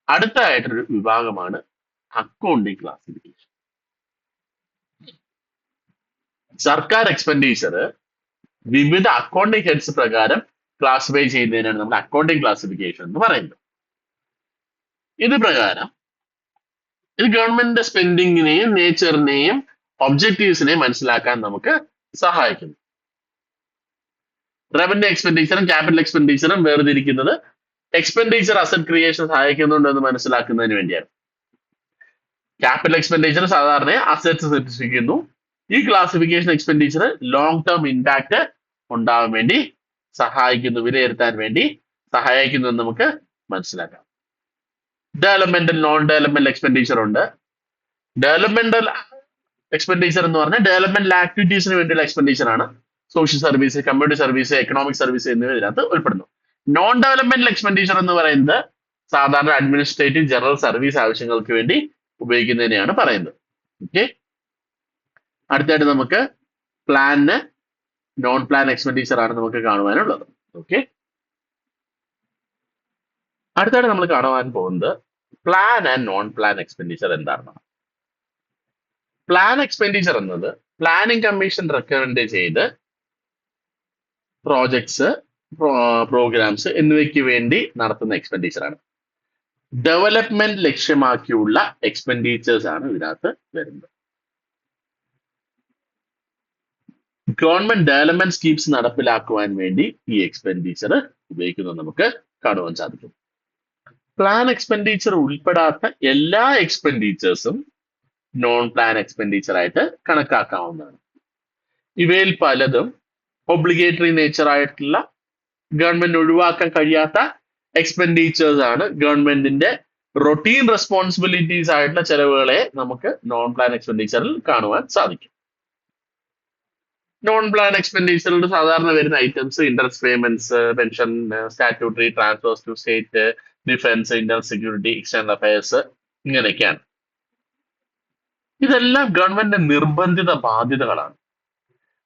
അടുത്തതായിട്ടൊരു വിഭാഗമാണ് അക്കൗണ്ടിങ് ക്ലാസിഫിക്കേഷൻ. സർക്കാർ എക്സ്പെൻഡിച്ചർ വിവിധ അക്കൗണ്ടിങ് ഹെഡ്സ് പ്രകാരം ക്ലാസിഫൈ ചെയ്യുന്നതിനാണ് നമ്മൾ അക്കൗണ്ടിങ് ക്ലാസിഫിക്കേഷൻ എന്ന് പറയുന്നത്. ഇത് പ്രകാരം ഇത് ഗവൺമെന്റിന്റെ സ്പെൻഡിങ്ങിനെയും നേച്ചറിനെയും ഒബ്ജക്റ്റീവ്സിനെയും മനസ്സിലാക്കാൻ നമുക്ക് സഹായിക്കുന്നു. റവന്യൂ എക്സ്പെൻഡിച്ചറും ക്യാപിറ്റൽ എക്സ്പെൻഡിച്ചറും വേർതിരിക്കുന്നത് എക്സ്പെൻഡിച്ചർ അസറ്റ് ക്രിയേഷൻ സഹായിക്കുന്നുണ്ടോ എന്ന് മനസ്സിലാക്കുന്നതിന് വേണ്ടിയാണ്. ക്യാപിറ്റൽ എക്സ്പെൻഡിച്ചർ സാധാരണ അസറ്റ്സ് സൃഷ്ടിക്കുന്നു. ഈ classification expenditure long term impact ഉണ്ടാവാൻ വേണ്ടി സഹായിക്കുന്നു, വിലയിരുത്താൻ വേണ്ടി സഹായിക്കുന്നു എന്ന് നമുക്ക് മനസ്സിലാക്കാം. ഡെവലപ്മെന്റൽ, നോൺ ഡെവലപ്മെന്റൽ എക്സ്പെൻഡിച്ചർ ഉണ്ട്. ഡെവലപ്മെന്റൽ എക്സ്പെൻഡിച്ചർ എന്ന് പറഞ്ഞാൽ ഡെവലപ്മെന്റൽ ആക്ടിവിറ്റീസിന് വേണ്ടിയുള്ള എക്സ്പെൻഡിച്ചർ ആണ്. Social service, community service, economic service എന്നിവ ഇതിനകത്ത് ഉൾപ്പെടുന്നു. നോൺ ഡെവലപ്മെന്റൽ എക്സ്പെൻഡിച്ചർ എന്ന് പറയുന്നത് സാധാരണ അഡ്മിനിസ്ട്രേറ്റീവ്, ജനറൽ സർവീസ് ആവശ്യങ്ങൾക്ക് വേണ്ടി ഉപയോഗിക്കുന്നതിനെയാണ് പറയുന്നത്. ഓക്കെ, അടുത്തായിട്ട് നമുക്ക് പ്ലാന്, നോൺ പ്ലാൻ എക്സ്പെൻഡിച്ചർ ആണ് നമുക്ക് കാണുവാനുള്ളത്. ഓക്കെ, അടുത്തായിട്ട് നമ്മൾ കാണുവാൻ പോകുന്നത് plan and non plan expenditure എന്താണ്. പ്ലാൻ എക്സ്പെൻഡിച്ചർ എന്നത് പ്ലാനിംഗ് കമ്മീഷൻ റെക്കമെൻഡ് ചെയ്ത് പ്രോജക്ട്സ്, പ്രോഗ്രാംസ് എന്നിവയ്ക്ക് വേണ്ടി നടത്തുന്ന എക്സ്പെൻഡിച്ചർ ആണ്. ഡെവലപ്മെന്റ് ലക്ഷ്യമാക്കിയുള്ള എക്സ്പെൻഡിച്ചേഴ്സ് ആണ് ഇതിനകത്ത് വരുന്നത്. ഗവൺമെന്റ് ഡെവലപ്മെന്റ് സ്കീംസ് നടപ്പിലാക്കുവാൻ വേണ്ടി ഈ എക്സ്പെൻഡിച്ചർ ഉപയോഗിക്കുന്നത് നമുക്ക് കാണുവാൻ സാധിക്കും. പ്ലാൻ എക്സ്പെൻഡിച്ചർ ഉൾപ്പെടാത്ത എല്ലാ എക്സ്പെൻഡിച്ചേഴ്സും നോൺ പ്ലാൻ എക്സ്പെൻഡിച്ചർ ആയിട്ട് കണക്കാക്കാവുന്നതാണ്. ഇവയിൽ പലതും ഒബ്ലിഗേറ്ററി നേച്ചർ ആയിട്ടുള്ള ഗവൺമെന്റ് ഒഴിവാക്കാൻ കഴിയാത്ത എക്സ്പെൻഡിച്ചേഴ്സ് ആണ്. ഗവൺമെന്റിന്റെ റൊട്ടീൻ റെസ്പോൺസിബിലിറ്റീസ് ആയിട്ടുള്ള ചെലവുകളെ നമുക്ക് നോൺ പ്ലാൻ എക്സ്പെൻഡിച്ചറിൽ കാണുവാൻ സാധിക്കും. നോൺ പ്ലാൻ എക്സ്പെൻഡിച്ചറിൽ സാധാരണ വരുന്ന items interest payments, pension, statutory transfers to state, defence, internal security, external affairs, ഇങ്ങനെയൊക്കെയാണ്. ഇതെല്ലാം ഗവൺമെന്റിന്റെ നിർബന്ധിത ബാധ്യതകളാണ്.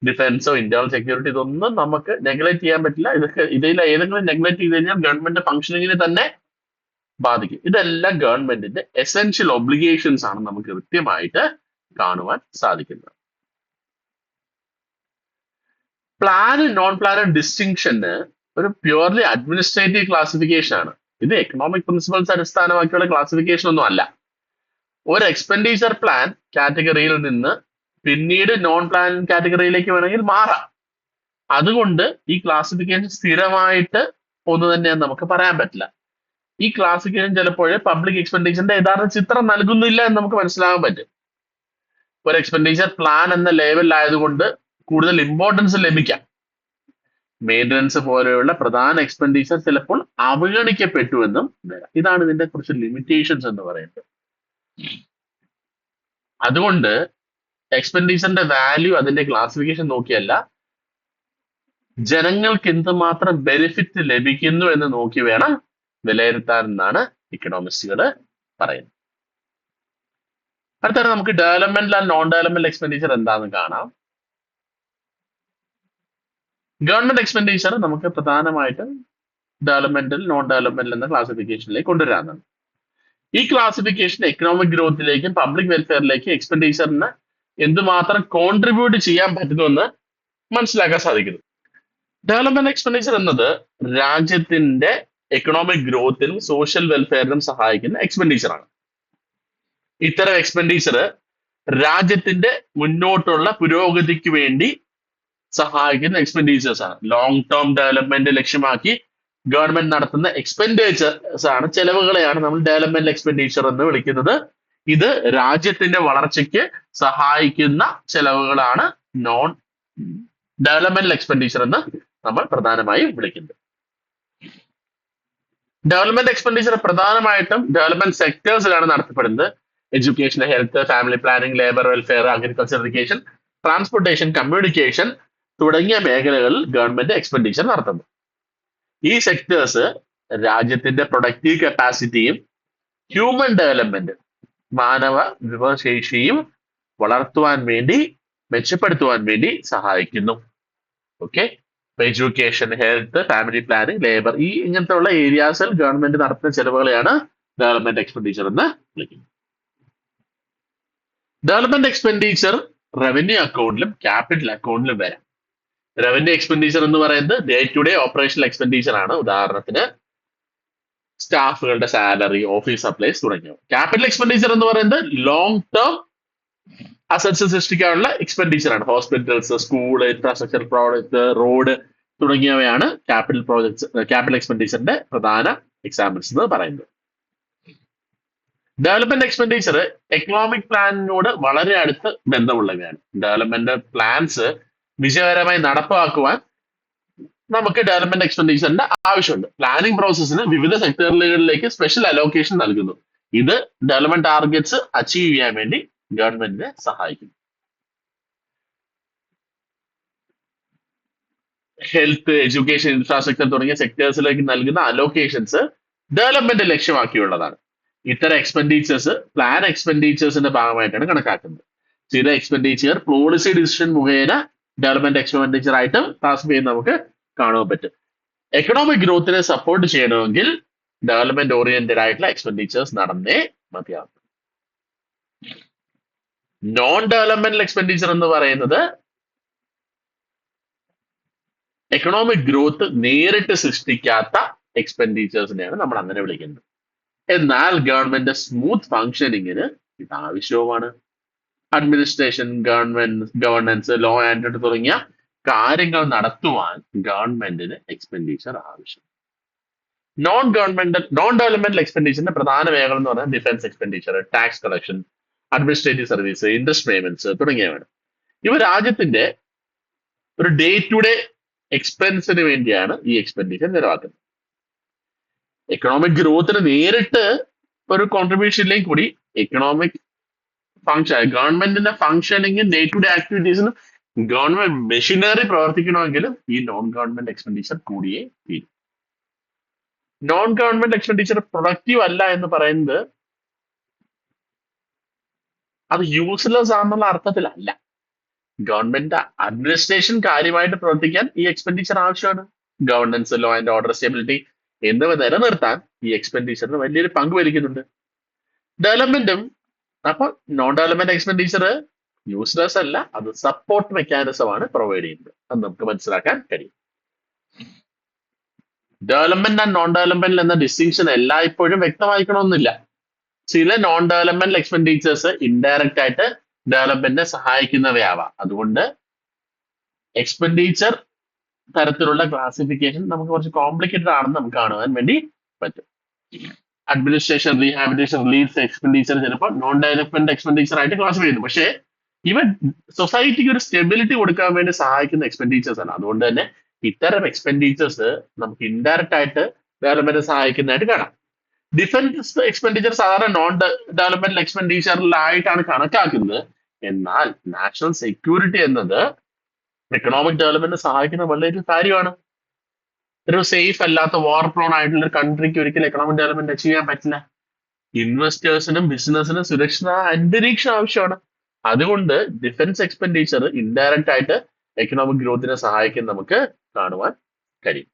ഡിഫൻസോ ഇന്റേണൽ സെക്യൂരിറ്റി ഇതൊന്നും നമുക്ക് നെഗ്ലക്ട് ചെയ്യാൻ പറ്റില്ല. ഇതിൽ ഏതെങ്കിലും നെഗ്ലക്ട് ചെയ്ത് കഴിഞ്ഞാൽ ഗവൺമെന്റ് ഫംഗ്ഷനിങ്ങിനെ തന്നെ ബാധിക്കും. ഇതെല്ലാം ഗവൺമെന്റിന്റെ എസെൻഷ്യൽ ഒബ്ലിഗേഷൻസ് ആണ് നമുക്ക് കൃത്യമായിട്ട് കാണുവാൻ സാധിക്കുന്നത്. പ്ലാനും നോൺ പ്ലാനും ഡിസ്റ്റിങ്ഷന് ഒരു പ്യുവർലി അഡ്മിനിസ്ട്രേറ്റീവ് ക്ലാസിഫിക്കേഷൻ ആണ്. ഇത് എക്കണോമിക് പ്രിൻസിപ്പൾസ് അടിസ്ഥാനമാക്കിയുള്ള ക്ലാസിഫിക്കേഷൻ ഒന്നും അല്ല. ഒരു എക്സ്പെൻഡിച്ചർ പ്ലാൻ കാറ്റഗറിയിൽ നിന്ന് പിന്നീട് നോൺ പ്ലാൻ കാറ്റഗറിയിലേക്ക് വേണമെങ്കിൽ മാറാം. അതുകൊണ്ട് ഈ ക്ലാസിഫിക്കേഷൻ സ്ഥിരമായിട്ട് ഒന്ന് തന്നെയെന്ന് നമുക്ക് പറയാൻ പറ്റില്ല. ഈ ക്ലാസിഫിക്കേഷൻ ചിലപ്പോൾ പബ്ലിക് എക്സ്പെൻഡിച്ചറിന്റെ യഥാർത്ഥ ചിത്രം നൽകുന്നില്ല എന്ന് നമുക്ക് മനസ്സിലാകാൻ പറ്റും. ഒരു എക്സ്പെൻഡിച്ചർ പ്ലാൻ എന്ന ലെവലിലായതുകൊണ്ട് കൂടുതൽ ഇമ്പോർട്ടൻസ് ലഭിക്കാം. മെയിൻ്റനൻസ് പോലെയുള്ള പ്രധാന എക്സ്പെൻഡിച്ചർ ചിലപ്പോൾ അവഗണിക്കപ്പെട്ടു എന്നും വരാം. ഇതാണ് ഇതിന്റെ കുറച്ച് ലിമിറ്റേഷൻസ് എന്ന് പറയുന്നത്. അതുകൊണ്ട് എക്സ്പെൻഡിച്ചറിന്റെ വാല്യൂ അതിന്റെ ക്ലാസിഫിക്കേഷൻ നോക്കിയല്ല, ജനങ്ങൾക്ക് എന്തുമാത്രം ബെനിഫിറ്റ് ലഭിക്കുന്നു എന്ന് നോക്കി വേണം വിലയിരുത്താൻ എന്നാണ് ഇക്കണോമിസ്റ്റുകൾ പറയുന്നത്. അടുത്തത് നമുക്ക് developmental and non developmental expenditure എന്താണെന്ന് കാണാം. ഗവൺമെന്റ് എക്സ്പെൻഡിച്ചർ നമുക്ക് പ്രധാനമായിട്ടും ഡെവലപ്മെന്റൽ, നോൺ ഡെവലപ്മെന്റൽ എന്ന ക്ലാസിഫിക്കേഷനിലേക്ക് കൊണ്ടുവരാനാണ്. ഈ ക്ലാസിഫിക്കേഷൻ എക്കണോമിക് ഗ്രോത്തിലേക്കും പബ്ലിക് വെൽഫെയറിലേക്കും എക്സ്പെൻഡിച്ചറിന് എന്തുമാത്രം കോൺട്രിബ്യൂട്ട് ചെയ്യാൻ പറ്റുന്നുവെന്ന് മനസ്സിലാക്കാൻ സാധിക്കുന്നു. ഡെവലപ്മെന്റ് എക്സ്പെൻഡിച്ചർ എന്നത് രാജ്യത്തിന്റെ എക്കണോമിക് ഗ്രോത്തിനും സോഷ്യൽ വെൽഫെയറിനും സഹായിക്കുന്ന എക്സ്പെൻഡിച്ചർ ആണ്. ഇത്തരം എക്സ്പെൻഡിച്ചർ രാജ്യത്തിന്റെ മുന്നോട്ടുള്ള പുരോഗതിക്ക് വേണ്ടി സഹായിക്കുന്ന എക്സ്പെൻഡിച്ചേഴ്സ് ആണ്. ലോങ് ടേം ഡെവലപ്മെന്റ് ലക്ഷ്യമാക്കി ഗവൺമെന്റ് നടത്തുന്ന എക്സ്പെൻഡിച്ചേഴ്സ് ആണ്, ചെലവുകളെയാണ് നമ്മൾ ഡെവലപ്മെന്റ് എക്സ്പെൻഡിച്ചർ എന്ന് വിളിക്കുന്നത്. ഇത് രാജ്യത്തിന്റെ വളർച്ചയ്ക്ക് സഹായിക്കുന്ന ചെലവുകളാണ് നോൺ ഡെവലപ്മെന്റ് എക്സ്പെൻഡിച്ചർ എന്ന് നമ്മൾ പ്രധാനമായും വിളിക്കുന്നത്. ഡെവലപ്മെന്റ് എക്സ്പെൻഡിച്ചർ പ്രധാനമായിട്ടും ഡെവലപ്മെന്റ് സെക്ടേഴ്സിലാണ് നടത്തപ്പെടുന്നത്. Education, health, family planning, labour welfare, agriculture, irrigation, transportation, communication തുടങ്ങിയ മേഖലകളിൽ ഗവൺമെന്റ് എക്സ്പെൻഡിച്ചർ നടത്തുന്നു. ഈ സെക്ടേഴ്സ് രാജ്യത്തിന്റെ പ്രൊഡക്റ്റീവ് കപ്പാസിറ്റിയും ഹ്യൂമൻ ഡെവലപ്മെന്റ്, മാനവ വിഭവശേഷിയും വളർത്തുവാൻ വേണ്ടി, മെച്ചപ്പെടുത്തുവാൻ വേണ്ടി സഹായിക്കുന്നു. Okay, education, health, family planning, labour, ഇങ്ങനത്തെ ഉള്ള ഏരിയാസിൽ ഗവൺമെന്റ് നടത്തുന്ന ചെലവുകളെയാണ് ഡെവലപ്മെന്റ് എക്സ്പെൻഡിച്ചർ എന്ന് വിളിക്കുന്നത്. ഡെവലപ്മെന്റ് എക്സ്പെൻഡിച്ചർ റവന്യൂ അക്കൗണ്ടിലും ക്യാപിറ്റൽ അക്കൗണ്ടിലും വരാം. റവന്യൂ എക്സ്പെൻഡിച്ചർ എന്ന് പറയുന്നത് day to day operational expenditure ആണ്. ഉദാഹരണത്തിന് സ്റ്റാഫുകളുടെ സാലറി, ഓഫീസ് സപ്ലൈസ് തുടങ്ങിയവ. ക്യാപിറ്റൽ എക്സ്പെൻഡിച്ചർ എന്ന് പറയുന്നത് ലോങ് ടേം അസറ്റ്സ് സൃഷ്ടിക്കാനുള്ള എക്സ്പെൻഡിച്ചർ ആണ്. Hospitals, school, infrastructure project, road തുടങ്ങിയവയാണ് ക്യാപിറ്റൽ എക്സ്പെൻഡിച്ചറിന്റെ പ്രധാന എക്സാമ്പിൾസ് എന്ന് പറയുന്നത്. ഡെവലപ്മെന്റ് എക്സ്പെൻഡിച്ചർ എക്കണോമിക് പ്ലാനിനോട് വളരെ അടുത്ത് ബന്ധമുള്ളവയാണ്. ഡെവലപ്മെന്റ് പ്ലാൻസ് വിജയകരമായി നടപ്പാക്കുവാൻ നമുക്ക് ഡെവലപ്മെന്റ് എക്സ്പെൻഡിച്ചറിന്റെ ആവശ്യമുണ്ട്. പ്ലാനിംഗ് പ്രോസസ്സിന് വിവിധ സെക്ടറുകളിലേക്ക് സ്പെഷ്യൽ അലോക്കേഷൻ നൽകുന്നു. ഇത് ഡെവലപ്മെന്റ് ടാർഗറ്റ്സ് അച്ചീവ് ചെയ്യാൻ വേണ്ടി ഗവൺമെന്റിനെ സഹായിക്കുന്നു. ഹെൽത്ത്, എഡ്യൂക്കേഷൻ, ഇൻഫ്രാസ്ട്രക്ചർ തുടങ്ങിയ സെക്ടേഴ്സിലേക്ക് നൽകുന്ന അലോക്കേഷൻസ് ഡെവലപ്മെന്റ് ലക്ഷ്യമാക്കിയുള്ളതാണ്. ഇത്തരം എക്സ്പെൻഡിച്ചേഴ്സ് പ്ലാൻ എക്സ്പെൻഡിച്ചേഴ്സിന്റെ ഭാഗമായിട്ടാണ് കണക്കാക്കുന്നത്. ചില എക്സ്പെൻഡിച്ചർ പോളിസി ഡിസിഷൻ മുഖേന ഡെവലപ്മെന്റ് എക്സ്പെൻഡിച്ചർ ആയിട്ട് ക്ലാസിഫൈ ചെയ്യുന്ന നമുക്ക് കാണാൻ പറ്റും. എക്കണോമിക് ഗ്രോത്തിനെ സപ്പോർട്ട് ചെയ്യണമെങ്കിൽ ഡെവലപ്മെന്റ് ഓറിയന്റഡ് ആയിട്ടുള്ള എക്സ്പെൻഡിച്ചേഴ്സ് നടന്നേ മതിയാവും. നോൺ ഡെവലപ്മെന്റൽ എക്സ്പെൻഡിച്ചർ എന്ന് പറയുന്നത് എക്കണോമിക് ഗ്രോത്ത് നേരിട്ട് സൃഷ്ടിക്കാത്ത എക്സ്പെൻഡിച്ചേഴ്സിനെയാണ് നമ്മൾ അങ്ങനെ വിളിക്കുന്നത്. എന്നാൽ ഗവൺമെന്റ് സ്മൂത്ത് ഫങ്ഷനിങ്ങിന് ഇത് ആവശ്യവുമാണ്. Administration, governance, law and order തുടങ്ങിയ കാര്യങ്ങൾ നടത്തുവാൻ ഗവൺമെന്റിന് എക്സ്പെൻഡിച്ചർ ആവശ്യം. നോൺ ഡെവലപ്മെന്റൽ എക്സ്പെൻഡിച്ചറിന്റെ പ്രധാന മേഖല എന്ന് പറഞ്ഞാൽ defence expenditure, tax collection, administrative service, interest payments തുടങ്ങിയവയാണ്. ഇവ രാജ്യത്തിന്റെ ഒരു ഡേ ടു ഡേ എക്സ്പെൻസിന് വേണ്ടിയാണ് ഈ എക്സ്പെൻഡിച്ചർ ചെലവാക്കുന്നത്. എക്കണോമിക് ഗ്രോത്തിന് നേരിട്ട് ഒരു കോൺട്രിബ്യൂഷൻ ഇല്ലെങ്കിൽ കൂടി എക്കണോമിക് ഫങ്ഷൻ, ഗവൺമെന്റിന്റെ ഫങ്ഷനിങ് ഡേ ടു ഡേ ആക്ടിവിറ്റീസിന് ഗവൺമെന്റ് മെഷീനറി പ്രവർത്തിക്കണമെങ്കിലും ഈ നോൺ ഗവൺമെന്റ് എക്സ്പെൻഡിച്ചർ കൂടിയേ തീരും. നോൺ ഗവൺമെന്റ് എക്സ്പെൻഡിച്ചർ പ്രൊഡക്റ്റീവ് അല്ല എന്ന് പറയുന്നത് അത് യൂസ്ലെസ് ആണെന്നുള്ള അർത്ഥത്തിലല്ല. ഗവൺമെന്റ് അഡ്മിനിസ്ട്രേഷൻ കാര്യമായിട്ട് പ്രവർത്തിക്കാൻ ഈ എക്സ്പെൻഡിച്ചർ ആവശ്യമാണ്. Governance, law and order, stability എന്നിവ നിലനിർത്താൻ ഈ എക്സ്പെൻഡിച്ചറിന് വലിയൊരു പങ്ക് വഹിക്കുന്നുണ്ട്. ഡെവലപ്മെന്റും അപ്പൊ നോൺ ഡെവലപ്മെന്റ് എക്സ്പെൻഡിച്ചർ യൂസ്ലെസ് അല്ല, അത് സപ്പോർട്ട് മെക്കാനിസം ആണ് പ്രൊവൈഡ് ചെയ്യുന്നത്. അത് നമുക്ക് മനസ്സിലാക്കാൻ കഴിയും. ഡെവലപ്മെന്റ് ആൻഡ് നോൺ ഡെവലപ്മെന്റ് എന്ന ഡിസ്റ്റിങ്ഷൻ എല്ലായ്പ്പോഴും വ്യക്തമായിക്കണമെന്നില്ല. ചില നോൺ ഡെവലപ്മെന്റ് എക്സ്പെൻഡിച്ചേഴ്സ് ഇൻഡയറക്റ്റ് ആയിട്ട് ഡെവലപ്മെന്റിനെ സഹായിക്കുന്നവയാവാം. അതുകൊണ്ട് എക്സ്പെൻഡിച്ചർ തരത്തിലുള്ള ക്ലാസിഫിക്കേഷൻ നമുക്ക് കുറച്ച് കോംപ്ലിക്കേറ്റഡ് ആണെന്ന് നമുക്ക് കാണുവാൻ വേണ്ടി പറ്റും. അഡ്മിനിസ്ട്രേഷൻ, റീഹാബിലിറ്റേഷൻ, റിലീഫ് എക്സ്പെൻഡിച്ചർ ചിലപ്പോൾ നോൺ ഡെവലപ്മെന്റ് എക്സ്പെൻഡിച്ചർ ആയിട്ട് ക്ലാസിഫൈ ചെയ്യുന്നു. പക്ഷേ ഇവ സൊസൈറ്റിക്ക് ഒരു സ്റ്റെബിലിറ്റി കൊടുക്കാൻ വേണ്ടി സഹായിക്കുന്ന എക്സ്പെൻഡിച്ചേഴ്സ് ആണ്. അതുകൊണ്ട് തന്നെ ഇത്തരം എക്സ്പെൻഡിച്ചേഴ്സ് നമുക്ക് ഇൻഡയറക്റ്റ് ആയിട്ട് ഡെവലപ്മെന്റ് സഹായിക്കുന്നതായിട്ട് കാണാം. ഡിഫൻസ് എക്സ്പെൻഡിച്ചർ സാധാരണ നോൺ ഡെവലപ്മെന്റ് എക്സ്പെൻഡിച്ചറിലായിട്ടാണ് കണക്കാക്കുന്നത്. എന്നാൽ നാഷണൽ സെക്യൂരിറ്റി എന്നത് എക്കണോമിക് ഡെവലപ്മെന്റ് സഹായിക്കുന്ന വളരെ കാര്യമാണ്. ഒരു സേഫ് അല്ലാത്ത വാർ പ്രോൺ ആയിട്ടുള്ള ഒരു കൺട്രിക്ക് ഒരിക്കലും എക്കണോമിക് ഡെവലപ്മെന്റ് അച്ചീവ് ചെയ്യാൻ പറ്റില്ല. ഇൻവെസ്റ്റേഴ്സിനും ബിസിനസിനും സുരക്ഷിത അന്തരീക്ഷം ആവശ്യമാണ്. അതുകൊണ്ട് ഡിഫൻസ് എക്സ്പെൻഡിച്ചർ ഇൻഡയറക്റ്റ് ആയിട്ട് എക്കണോമിക് ഗ്രോത്തിനെ സഹായിക്കാൻ നമുക്ക് കാണുവാൻ കഴിയും.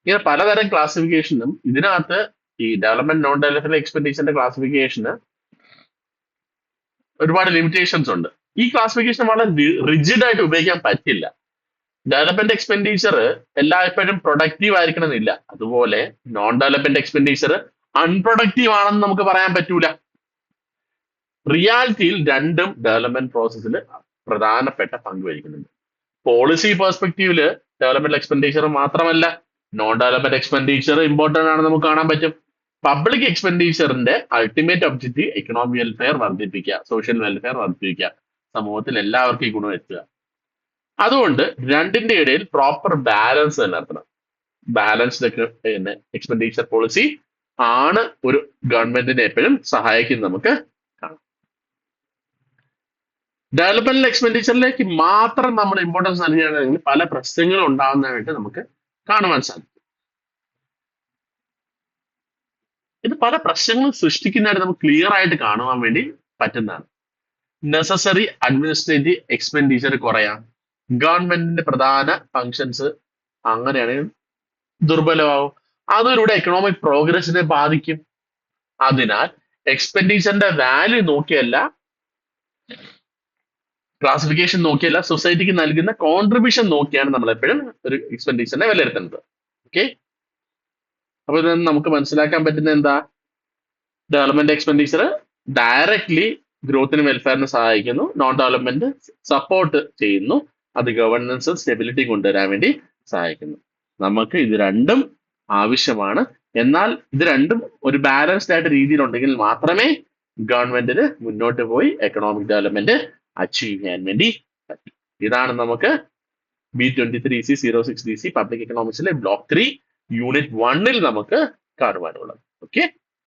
ഇങ്ങനെ പലതരം ക്ലാസിഫിക്കേഷനും ഇതിനകത്ത് ഈ ഡെവലപ്മെന്റ് നോൺ ഡെവലപ്മെന്റ് എക്സ്പെൻഡിച്ചറിന്റെ ക്ലാസിഫിക്കേഷന് ഒരുപാട് ലിമിറ്റേഷൻസ് ഉണ്ട്. ഈ ക്ലാസിഫിക്കേഷൻ വളരെ റിജിഡ് ആയിട്ട് ഉപയോഗിക്കാൻ പറ്റില്ല. ഡെവലപ്മെന്റ് എക്സ്പെൻഡിച്ചർ എല്ലായ്പ്പോഴും പ്രൊഡക്റ്റീവ് ആയിരിക്കണം എന്നില്ല. അതുപോലെ നോൺ ഡെവലപ്മെന്റ് എക്സ്പെൻഡിച്ചർ അൺപ്രൊഡക്റ്റീവ് ആണെന്ന് നമുക്ക് പറയാൻ പറ്റൂല. റിയാലിറ്റിയിൽ രണ്ടും ഡെവലപ്മെന്റ് പ്രോസസ്സിൽ പ്രധാനപ്പെട്ട പങ്ക് വഹിക്കുന്നുണ്ട്. പോളിസി പെർസ്പെക്റ്റീവില് ഡെവലപ്മെന്റ് എക്സ്പെൻഡിച്ചർ മാത്രമല്ല നോൺ ഡെവലപ്മെന്റ് എക്സ്പെൻഡിച്ചർ ഇമ്പോർട്ടന്റ് ആണെന്ന് നമുക്ക് കാണാൻ പറ്റും. പബ്ലിക് എക്സ്പെൻഡിച്ചറിന്റെ അൾട്ടിമേറ്റ് ഒബ്ജക്റ്റീവ് എക്കണോമിക് വെൽഫെയർ വർദ്ധിപ്പിക്കുക, സോഷ്യൽ വെൽഫെയർ വർദ്ധിപ്പിക്കുക, സമൂഹത്തിൽ എല്ലാവർക്കും ഈ ഗുണം എത്തുക. അതുകൊണ്ട് രണ്ടിന്റെ ഇടയിൽ പ്രോപ്പർ ബാലൻസ് നിലനിർത്തണം. ബാലൻസ്ഡ് എക്സ്പെൻഡിച്ചർ പോളിസി ആണ് ഒരു ഗവൺമെന്റിനെ എപ്പോഴും സഹായിക്കുന്നത് നമുക്ക് കാണാം. ഡെവലപ്മെന്റ് എക്സ്പെൻഡിച്ചറിലേക്ക് മാത്രം നമ്മൾ ഇമ്പോർട്ടൻസ് നൽകുകയാണെങ്കിൽ പല പ്രശ്നങ്ങളും ഉണ്ടാകുന്നതായിട്ട് നമുക്ക് കാണുവാൻ സാധിക്കും. ഇത് പല പ്രശ്നങ്ങളും സൃഷ്ടിക്കുന്നതായിട്ട് നമുക്ക് ക്ലിയർ ആയിട്ട് കാണുവാൻ വേണ്ടി പറ്റുന്നതാണ്. നെസസറി അഡ്മിനിസ്ട്രേറ്റീവ് എക്സ്പെൻഡിച്ചർ കുറയാം, ഗവൺമെന്റിന്റെ പ്രധാന ഫങ്ഷൻസ് അങ്ങനെയാണെങ്കിൽ ദുർബലമാവും, അതിലൂടെ എക്കണോമിക് പ്രോഗ്രസിനെ ബാധിക്കും. അതിനാൽ എക്സ്പെൻഡിച്ചറിന്റെ വാല്യൂ നോക്കിയല്ല, ക്ലാസിഫിക്കേഷൻ നോക്കിയല്ല, സൊസൈറ്റിക്ക് നൽകുന്ന കോൺട്രിബ്യൂഷൻ നോക്കിയാണ് നമ്മൾ എപ്പോഴും ഒരു എക്സ്പെൻഡിച്ചറിനെ വിലയിരുത്തുന്നത്. ഓക്കെ, അപ്പൊ ഇത് നമുക്ക് മനസ്സിലാക്കാൻ പറ്റുന്ന എന്താ, ഡെവലപ്മെന്റ് എക്സ്പെൻഡിച്ചർ ഡയറക്ട്ലി ഗ്രോത്തിന് വെൽഫെയറിന് സഹായിക്കുന്നു, നോൺ ഡെവലപ്മെന്റ് സപ്പോർട്ട് ചെയ്യുന്നു, അത് ഗവർണൻസും സ്റ്റെബിലിറ്റി കൊണ്ടുവരാൻ വേണ്ടി സഹായിക്കുന്നു. നമുക്ക് ഇത് രണ്ടും ആവശ്യമാണ്. എന്നാൽ ഇത് രണ്ടും ഒരു ബാലൻസ്ഡ് ആയിട്ട് രീതിയിലുണ്ടെങ്കിൽ മാത്രമേ ഗവൺമെന്റിന് മുന്നോട്ട് പോയി എക്കണോമിക് ഡെവലപ്മെന്റ് അച്ചീവ് ചെയ്യാൻ വേണ്ടി പറ്റും. ഇതാണ് നമുക്ക് B23C06DC പബ്ലിക് എക്കണോമിക്സിലെ ബ്ലോക്ക് 3 യൂണിറ്റ് 1 നമുക്ക് കാണുവാനുള്ളത്. ഓക്കെ.